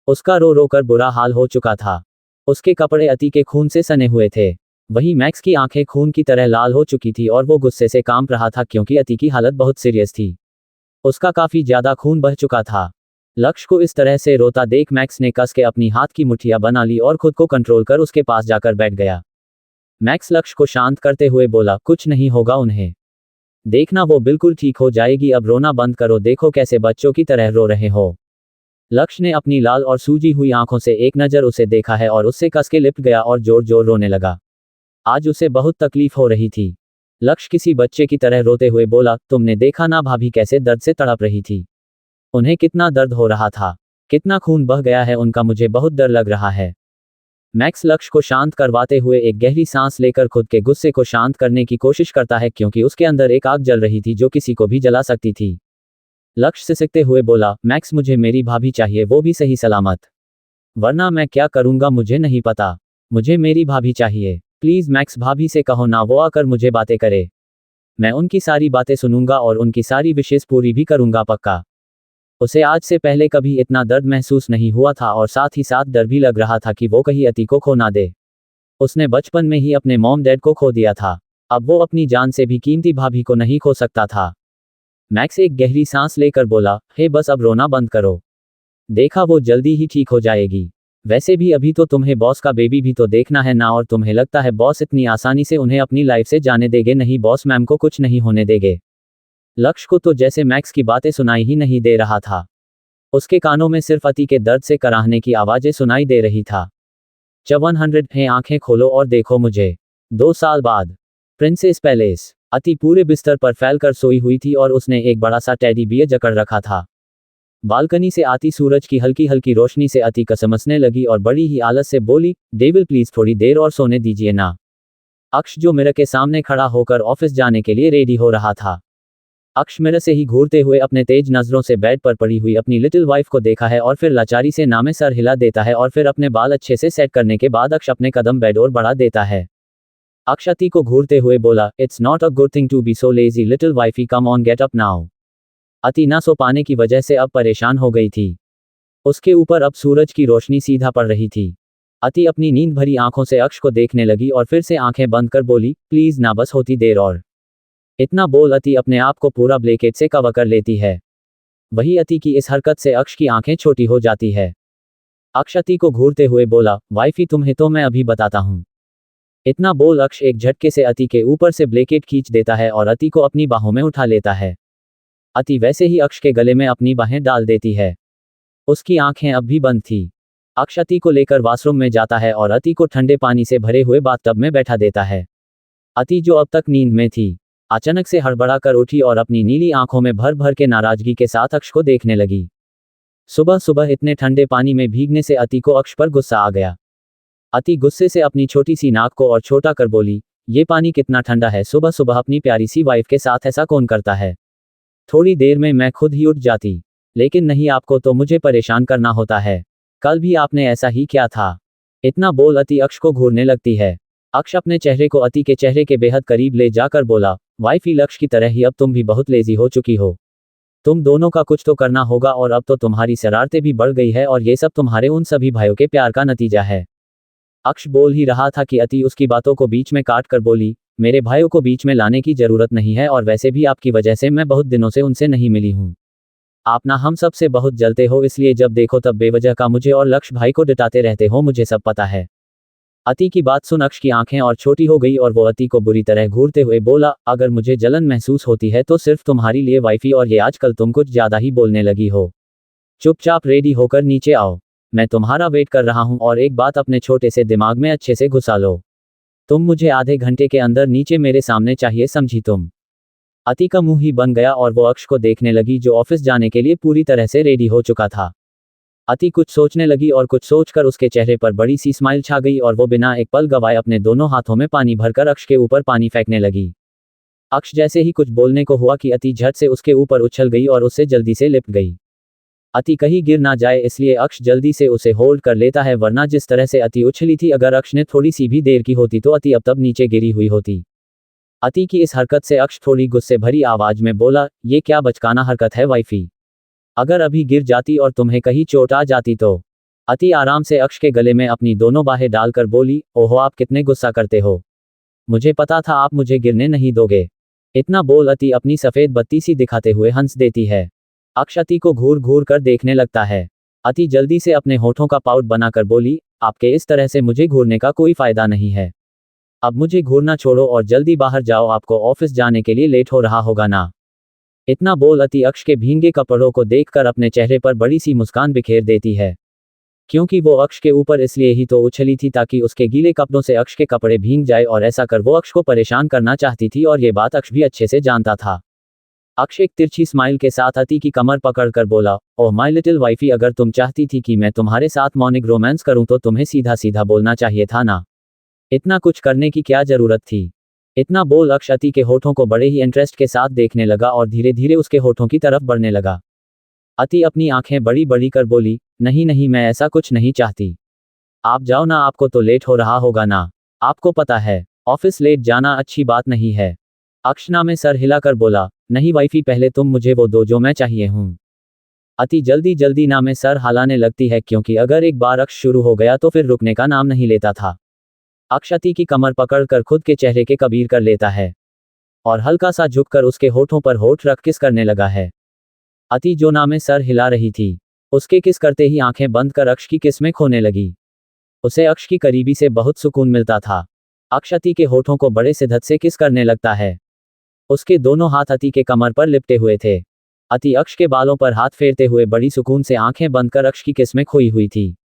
S1: उसका रो रो कर बुरा हाल हो चुका था। उसके कपड़े अति के खून से सने हुए थे। वहीं मैक्स की आंखें खून की तरह लाल हो चुकी थी और वो गुस्से से कांप रहा था क्योंकि अति की हालत बहुत सीरियस थी। उसका काफी ज्यादा खून बह चुका था। लक्ष्य को इस तरह से रोता देख मैक्स ने कस के अपनी हाथ की मुठ्ठियां बना ली और खुद को कंट्रोल कर उसके पास जाकर बैठ गया। मैक्स लक्ष्य को शांत करते हुए बोला, कुछ नहीं होगा उन्हें, देखना वो बिल्कुल ठीक हो जाएगी, अब रोना बंद करो, देखो कैसे बच्चों की तरह रो रहे हो। लक्ष्य ने अपनी लाल और सूजी हुई आंखों से एक नजर उसे देखा है और उससे कस के लिपट गया और जोर जोर रोने लगा। आज उसे बहुत तकलीफ हो रही थी। लक्ष्य किसी बच्चे की तरह रोते हुए बोला, तुमने देखा ना भाभी कैसे दर्द से तड़प रही थी, उन्हें कितना दर्द हो रहा था, कितना खून बह गया है उनका, मुझे बहुत डर लग रहा है। मैक्स लक्ष्य को शांत करवाते हुए एक गहरी सांस लेकर खुद के गुस्से को शांत करने की कोशिश करता है क्योंकि उसके अंदर एक आग जल रही थी जो किसी को भी जला सकती थी। लक्ष्य सिसकते हुए बोला, मैक्स मुझे मेरी भाभी चाहिए, वो भी सही सलामत, वरना मैं क्या करूंगा मुझे नहीं पता, मुझे मेरी भाभी चाहिए। प्लीज मैक्स भाभी से कहो ना वो आकर मुझे बातें करे, मैं उनकी सारी बातें सुनूंगा और उनकी सारी विशेष पूरी भी करूंगा पक्का। उसे आज से पहले कभी इतना दर्द महसूस नहीं हुआ था और साथ ही साथ डर भी लग रहा था कि वो कहीं अति को खो ना दे। उसने बचपन में ही अपने मॉम डैड को खो दिया था, अब वो अपनी जान से भी कीमती भाभी को नहीं खो सकता था। मैक्स एक गहरी सांस लेकर बोला, हे बस अब रोना बंद करो, देखा वो जल्दी ही ठीक हो जाएगी। वैसे भी अभी तो तुम्हें बॉस का बेबी भी तो देखना है ना, और तुम्हें लगता है बॉस इतनी आसानी से उन्हें अपनी लाइफ से जाने देंगे? नहीं, बॉस मैम को कुछ नहीं होने देंगे। लक्ष्य को तो जैसे मैक्स की बातें सुनाई ही नहीं दे रहा था। उसके कानों में सिर्फ अति के दर्द से कराहने की आवाजें सुनाई दे रही था। 100 है, आंखें खोलो और देखो मुझे। 2 साल बाद प्रिंसेस पैलेस। अति पूरे बिस्तर पर फैलकर सोई हुई थी और उसने एक बड़ा सा टेडी बियर जकड़ रखा था। बालकनी से आती सूरज की हल्की हल्की रोशनी से अति कसमसने लगी और बड़ी ही आलस से बोली, डेविल प्लीज थोड़ी देर और सोने दीजिए ना। अक्ष जो मिरर के सामने खड़ा होकर ऑफिस जाने के लिए रेडी हो रहा था। अक्ष मिरर से ही घूरते हुए अपने तेज नजरों से बेड पर पड़ी हुई अपनी लिटिल वाइफ को देखा है और फिर लाचारी से नामे सर हिला देता है और फिर अपने बाल अच्छे से सेट करने के बाद अक्ष अपने कदम बेड और बढ़ा देता है। अक्ष अति को घूरते हुए बोला, it's not a good thing to be so lazy little wifey, come on get up now. अति ना सो पाने की वजह से अब परेशान हो गई थी। उसके ऊपर अब सूरज की रोशनी सीधा पड़ रही थी। अति अपनी नींद भरी आंखों से अक्ष को देखने लगी और फिर से आंखें बंद कर बोली, प्लीज ना, बस होती देर और। इतना बोल अति अपने आप को पूरा ब्लैंकेट से कवर कर लेती है। वही अति की इस हरकत से अक्ष की आंखें छोटी हो जाती है। अक्ष अति को घूरते हुए बोला, वाइफी तुम्हें तो मैं अभी बताता हूं। इतना बोल अक्ष एक झटके से अति के ऊपर से ब्लैंकेट खींच देता है और अति को अपनी बाहों में उठा लेता है। अति वैसे ही अक्ष के गले में अपनी बाहें डाल देती है। उसकी आंखें अब भी बंद थी। अक्ष अति को लेकर वॉशरूम में जाता है और अति को ठंडे पानी से भरे हुए बाथटब में बैठा देता है। अति जो अब तक नींद में थी, अचानक से हड़बड़ा कर उठी और अपनी नीली आंखों में भर भर के नाराजगी के साथ अक्ष को देखने लगी। सुबह सुबह इतने ठंडे पानी में भीगने से अति को अक्ष पर गुस्सा आ गया। अति गुस्से से अपनी छोटी सी नाक को और छोटा कर बोली, ये पानी कितना ठंडा है, सुबह सुबह अपनी प्यारी सी वाइफ के साथ ऐसा कौन करता है? थोड़ी देर में मैं खुद ही उठ जाती, लेकिन नहीं, आपको तो मुझे परेशान करना होता है। कल भी आपने ऐसा ही किया था। इतना बोल अति अक्ष को घूरने लगती है। अक्ष अपने चेहरे को अति के चेहरे के बेहद करीब ले जाकर बोला, वाइफी लक्ष्य की तरह ही अब तुम भी बहुत लेजी हो चुकी हो। तुम दोनों का कुछ तो करना होगा और अब तो तुम्हारी शरारतें भी बढ़ गई है और ये सब तुम्हारे उन सभी भाइयों के प्यार का नतीजा है। अक्ष बोल ही रहा था कि अति उसकी बातों को बीच में काट कर बोली, मेरे भाइयों को बीच में लाने की जरूरत नहीं है और वैसे भी आपकी वजह से मैं बहुत दिनों से उनसे नहीं मिली हूँ। आप ना हम सब से बहुत जलते हो, इसलिए जब देखो तब बेवजह का मुझे और लक्ष्य भाई को डटाते रहते हो, मुझे सब पता है। अति की बात सुन अक्ष की आंखें और छोटी हो गई और वो अति को बुरी तरह घूरते हुए बोला, अगर मुझे जलन महसूस होती है तो सिर्फ तुम्हारी लिए वाइफी, और ये आजकल तुम कुछ ज्यादा ही बोलने लगी हो। चुपचाप रेडी होकर नीचे आओ, मैं तुम्हारा वेट कर रहा हूं, और एक बात अपने छोटे से दिमाग में अच्छे से घुसा लो, तुम मुझे आधे घंटे के अंदर नीचे मेरे सामने चाहिए, समझी तुम? अति का मुंह ही बन गया और वो अक्ष को देखने लगी जो ऑफिस जाने के लिए पूरी तरह से रेडी हो चुका था। अति कुछ सोचने लगी और कुछ सोचकर उसके चेहरे पर बड़ी सी स्माइल छा गई और वो बिना एक पल गवाए अपने दोनों हाथों में पानी भरकर अक्ष के ऊपर पानी फेंकने लगी। अक्ष जैसे ही कुछ बोलने को हुआ कि अति झट से उसके ऊपर उछल गई और उससे जल्दी से लिपट गई। अति कहीं गिर ना जाए इसलिए अक्ष जल्दी से उसे होल्ड कर लेता है, वरना जिस तरह से अति उछली थी, अगर अक्ष ने थोड़ी सी भी देर की होती तो अति अब तब नीचे गिरी हुई होती। अति की इस हरकत से अक्ष थोड़ी गुस्से भरी आवाज में बोला, ये क्या बचकाना हरकत है वाइफी? अगर अभी गिर जाती और तुम्हें कहीं चोट आ जाती तो? अति आराम से अक्ष के गले में अपनी दोनों बाहें डालकर बोली, ओहो आप कितने गुस्सा करते हो, मुझे पता था आप मुझे गिरने नहीं दोगे। इतना बोल अति अपनी सफेद बत्ती सी दिखाते हुए हंस देती है। अक्ष अति को घूर घूर कर देखने लगता है। अति जल्दी से अपने होठों का पाउट बनाकर बोली, आपके इस तरह से मुझे घूरने का कोई फायदा नहीं है। अब मुझे घूरना छोड़ो और जल्दी बाहर जाओ, आपको ऑफिस जाने के लिए लेट हो रहा होगा ना। इतना बोल अति अक्ष के भींगे कपड़ों को देखकर अपने चेहरे पर बड़ी सी मुस्कान बिखेर देती है, क्योंकि वो अक्ष के ऊपर इसलिए ही तो उछली थी ताकि उसके गीले कपड़ों से अक्ष के कपड़े भींग जाए, और ऐसा कर वो अक्ष को परेशान करना चाहती थी और ये बात अक्ष भी अच्छे से जानता था। अक्ष एक तिरछी स्माइल के साथ अति की कमर पकड़कर बोला, ओह माय लिटिल वाइफी, अगर तुम चाहती थी कि मैं तुम्हारे साथ मॉर्निंग रोमांस करूं तो तुम्हें सीधा सीधा बोलना चाहिए था ना, इतना कुछ करने की क्या जरूरत थी? इतना बोल अक्ष अति के होठों को बड़े ही इंटरेस्ट के साथ देखने लगा और धीरे धीरे उसके होठों की तरफ बढ़ने लगा। अति अपनी आंखें बड़ी बड़ी कर बोली, नहीं नहीं, मैं ऐसा कुछ नहीं चाहती, आप जाओ ना, आपको तो लेट हो रहा होगा ना, आपको पता है ऑफिस लेट जाना अच्छी बात नहीं है। अक्षना में सर हिलाकर बोला, नहीं वाइफी, पहले तुम मुझे वो दो जो मैं चाहिए हूँ। अति जल्दी जल्दी ना में सर हिलाने लगती है, क्योंकि अगर एक बार अक्ष शुरू हो गया तो फिर रुकने का नाम नहीं लेता था। अक्ष अति की कमर पकड़कर खुद के चेहरे के करीब कर लेता है और हल्का सा झुककर उसके होठों पर होठ रख किस करने लगा है। अति जो ना में सर हिला रही थी, उसके किस करते ही आंखें बंद कर अक्ष की किस में खोने लगी। उसे अक्ष की करीबी से बहुत सुकून मिलता था। अक्ष अति के होठों को बड़े शिद्दत से किस करने लगता है। उसके दोनों हाथ अति के कमर पर लिपटे हुए थे। अति अक्ष के बालों पर हाथ फेरते हुए बड़ी सुकून से आंखें बंद कर अक्ष की किस में खोई हुई थी।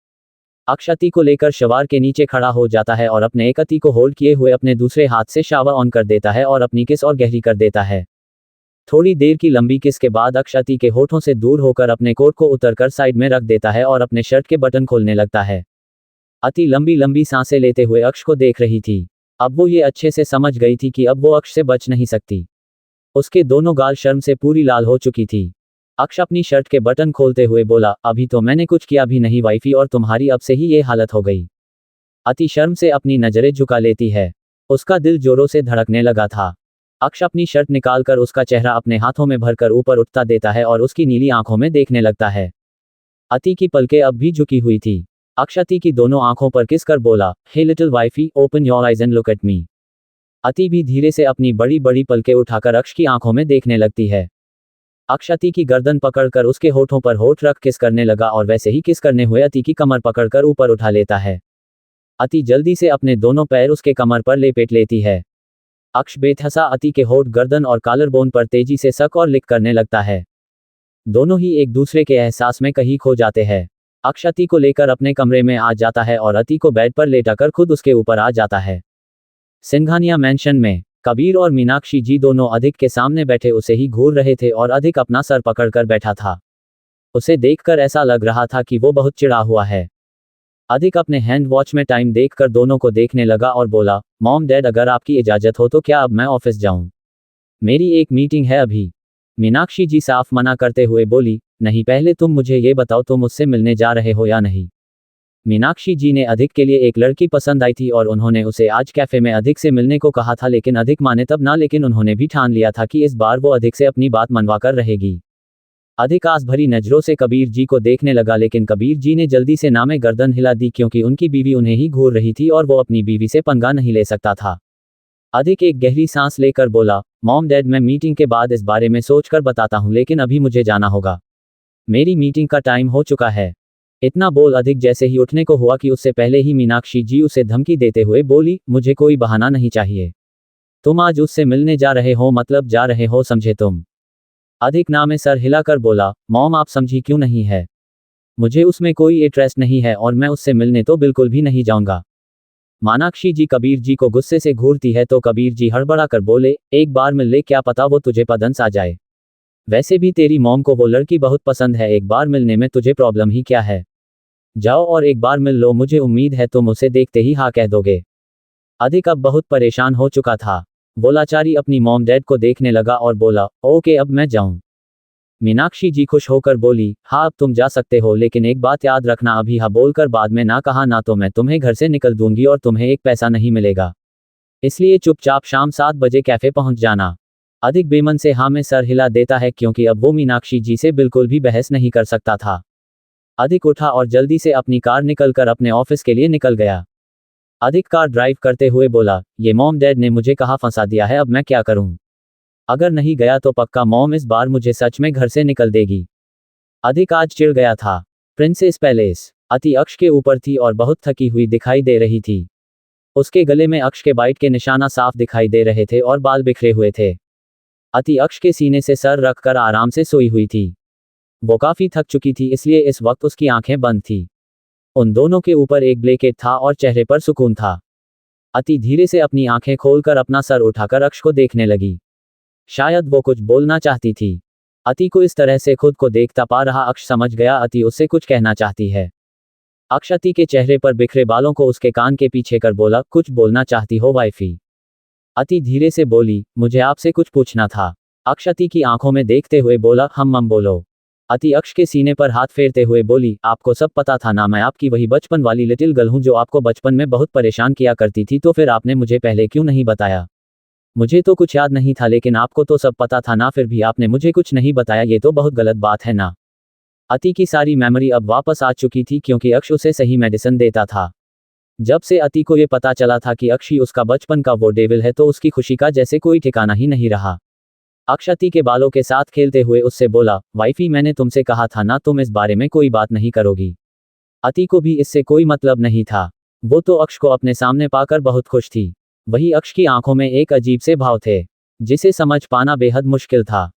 S1: अक्ष अति को लेकर शवार के नीचे खड़ा हो जाता है और अपने एक अति को होल्ड किए हुए अपने दूसरे हाथ से शावर ऑन कर देता है और अपनी किस और गहरी कर देता है। थोड़ी देर की लंबी किस के बाद अक्ष अति के होठों से दूर होकर अपने कोट को उतरकर साइड में रख देता है और अपने शर्ट के बटन खोलने लगता है। अति लंबी लंबी सांसें लेते हुए अक्ष को देख रही थी। अब वो ये अच्छे से समझ गई थी कि अब वो अक्ष से बच नहीं सकती। उसके दोनों गाल शर्म से पूरी लाल हो चुकी थी। अक्ष अपनी शर्ट के बटन खोलते हुए बोला, अभी तो मैंने कुछ किया भी नहीं वाइफी और तुम्हारी अब से ही ये हालत हो गई। अति शर्म से अपनी नजरें झुका लेती है। उसका दिल जोरों से धड़कने लगा था। अक्ष अपनी शर्ट निकालकर उसका चेहरा अपने हाथों में भरकर ऊपर उठता देता है और उसकी नीली आंखों में देखने लगता है। अति की पलकें अब भी झुकी हुई थी। अक्ष अति की दोनों आंखों पर किस कर बोला, hey little wifey, open your eyes and look at me. Ati भी धीरे से अपनी बड़ी बड़ी पलकें उठाकर अक्ष की आंखों में देखने लगती है। अक्ष अति की गर्दन पकड़कर उसके होठों पर होठ रख किस करने लगा और वैसे ही किस करने हुए अति की कमर पकड़कर ऊपर उठा लेता है। अति जल्दी से अपने दोनों पैर उसके कमर पर लेपेट लेती है। अक्ष बेतहसा अति के होठ, गर्दन और कालर बोन पर तेजी से सक और लिक करने लगता है। दोनों ही एक दूसरे के एहसास में कहीं खो जाते हैं। अक्ष अति को लेकर अपने कमरे में आ जाता है और अति को बेड पर लेटाकर खुद उसके ऊपर आ जाता है। सिंघानिया मैंशन में कबीर और मीनाक्षी जी दोनों अधिक के सामने बैठे उसे ही घूर रहे थे और अधिक अपना सर पकड़कर बैठा था। उसे देखकर ऐसा लग रहा था कि वो बहुत चिढ़ा हुआ है। अधिक अपने हैंड वॉच में टाइम देखकर दोनों को देखने लगा और बोला, मॉम डैड, अगर आपकी इजाज़त हो तो क्या अब मैं ऑफिस जाऊं? मेरी एक मीटिंग है अभी। मीनाक्षी जी साफ मना करते हुए बोली, नहीं, पहले तुम मुझे ये बताओ तुम मुझसे मिलने जा रहे हो या नहीं। मीनाक्षी जी ने अधिक के लिए एक लड़की पसंद आई थी और उन्होंने उसे आज कैफे में अधिक से मिलने को कहा था, लेकिन अधिक माने तब ना, लेकिन उन्होंने भी ठान लिया था कि इस बार वो अधिक से अपनी बात मनवा कर रहेगी। अधिक आस भरी नजरों से कबीर जी को देखने लगा, लेकिन कबीर जी ने जल्दी से ना में गर्दन हिला दी क्योंकि उनकी बीवी उन्हें ही घूर रही थी और वो अपनी बीवी से पंगा नहीं ले सकता था। अधिक एक गहरी सांस लेकर बोला, मॉम डैड, मैं मीटिंग के बाद इस बारे में सोचकर बताता हूँ, लेकिन अभी मुझे जाना होगा। मेरी मीटिंग का टाइम हो चुका है। इतना बोल अधिक जैसे ही उठने को हुआ कि उससे पहले ही मीनाक्षी जी उसे धमकी देते हुए बोली, मुझे कोई बहाना नहीं चाहिए। तुम आज उससे मिलने जा रहे हो, मतलब जा रहे हो, समझे तुम? अधिक ना में सर हिलाकर बोला, मॉम आप समझी क्यों नहीं है? मुझे उसमें कोई इंटरेस्ट नहीं है और मैं उससे मिलने तो बिल्कुल भी नहीं जाऊंगा। मीनाक्षी जी कबीर जी को गुस्से से घूरती है तो कबीर जी हड़बड़ा कर बोले, एक बार मिल ले, क्या पता वो तुझे पसंद आ जाए। वैसे भी तेरी मॉम को वो लड़की बहुत पसंद है, एक बार मिलने में तुझे प्रॉब्लम ही क्या है? जाओ और एक बार मिल लो, मुझे उम्मीद है तुम उसे देखते ही हाँ कह दोगे। अधिक अब बहुत परेशान हो चुका था। बोलाचारी अपनी मॉम डैड को देखने लगा और बोला, ओके अब मैं जाऊं। मीनाक्षी जी खुश होकर बोली, हाँ अब तुम जा सकते हो, लेकिन एक बात याद रखना, अभी हाँ बोलकर बाद में ना कहा ना तो मैं तुम्हें घर से निकल दूंगी और तुम्हें एक पैसा नहीं मिलेगा। इसलिए चुपचाप शाम 7 बजे कैफे पहुंच जाना। अधिक बेमन से हाँ में सर हिला देता है क्योंकि अब वो मीनाक्षी जी से बिल्कुल भी बहस नहीं कर सकता था। अधिक उठा और जल्दी से अपनी कार निकलकर अपने ऑफिस के लिए निकल गया। अधिक कार ड्राइव करते हुए बोला, ये मॉम डैड ने मुझे कहाँ फंसा दिया है, अब मैं क्या करूं? अगर नहीं गया तो पक्का मॉम इस बार मुझे सच में घर से निकल देगी। अधिक आज चिढ़ गया था। प्रिंसेस पैलेस अति अक्ष के ऊपर थी और बहुत थकी हुई दिखाई दे रही थी। उसके गले में अक्ष के बाइट के निशाना साफ दिखाई दे रहे थे और बाल बिखरे हुए थे। अति अक्ष के सीने से सर रखकर आराम से सोई हुई थी। वो काफी थक चुकी थी, इसलिए इस वक्त उसकी आंखें बंद थी। उन दोनों के ऊपर एक ब्लैंकेट था और चेहरे पर सुकून था। अति धीरे से अपनी आंखें खोलकर अपना सर उठाकर अक्ष को देखने लगी। शायद वो कुछ बोलना चाहती थी। अति को इस तरह से खुद को देखता पा रहा अक्ष समझ गया अति उससे कुछ कहना चाहती है। अक्ष अति के चेहरे पर बिखरे बालों को उसके कान के पीछे कर बोला, कुछ बोलना चाहती हो वाइफी? अति धीरे से बोली, मुझे आपसे कुछ पूछना था। अक्ष अति की आंखों में देखते हुए बोला, हम बोलो। अति अक्ष के सीने पर हाथ फेरते हुए बोली, आपको सब पता था ना, मैं आपकी वही बचपन वाली लिटिल गर्ल हूं जो आपको बचपन में बहुत परेशान किया करती थी, तो फिर आपने मुझे पहले क्यों नहीं बताया? मुझे तो कुछ याद नहीं था, लेकिन आपको तो सब पता था ना, फिर भी आपने मुझे कुछ नहीं बताया, ये तो बहुत गलत बात है ना। अति की सारी मेमोरी अब वापस आ चुकी थी क्योंकि अक्ष उसे सही मेडिसिन देता था। जब से अति को ये पता चला था कि अक्ष ही उसका बचपन का वो डेविल है तो उसकी खुशी का जैसे कोई ठिकाना ही नहीं रहा। अक्ष अति के बालों के साथ खेलते हुए उससे बोला, वाइफी मैंने तुमसे कहा था ना तुम इस बारे में कोई बात नहीं करोगी। अति को भी इससे कोई मतलब नहीं था। वो तो अक्ष को अपने सामने पाकर बहुत खुश थी। वही अक्ष की आंखों में एक अजीब से भाव थे जिसे समझ पाना बेहद मुश्किल था।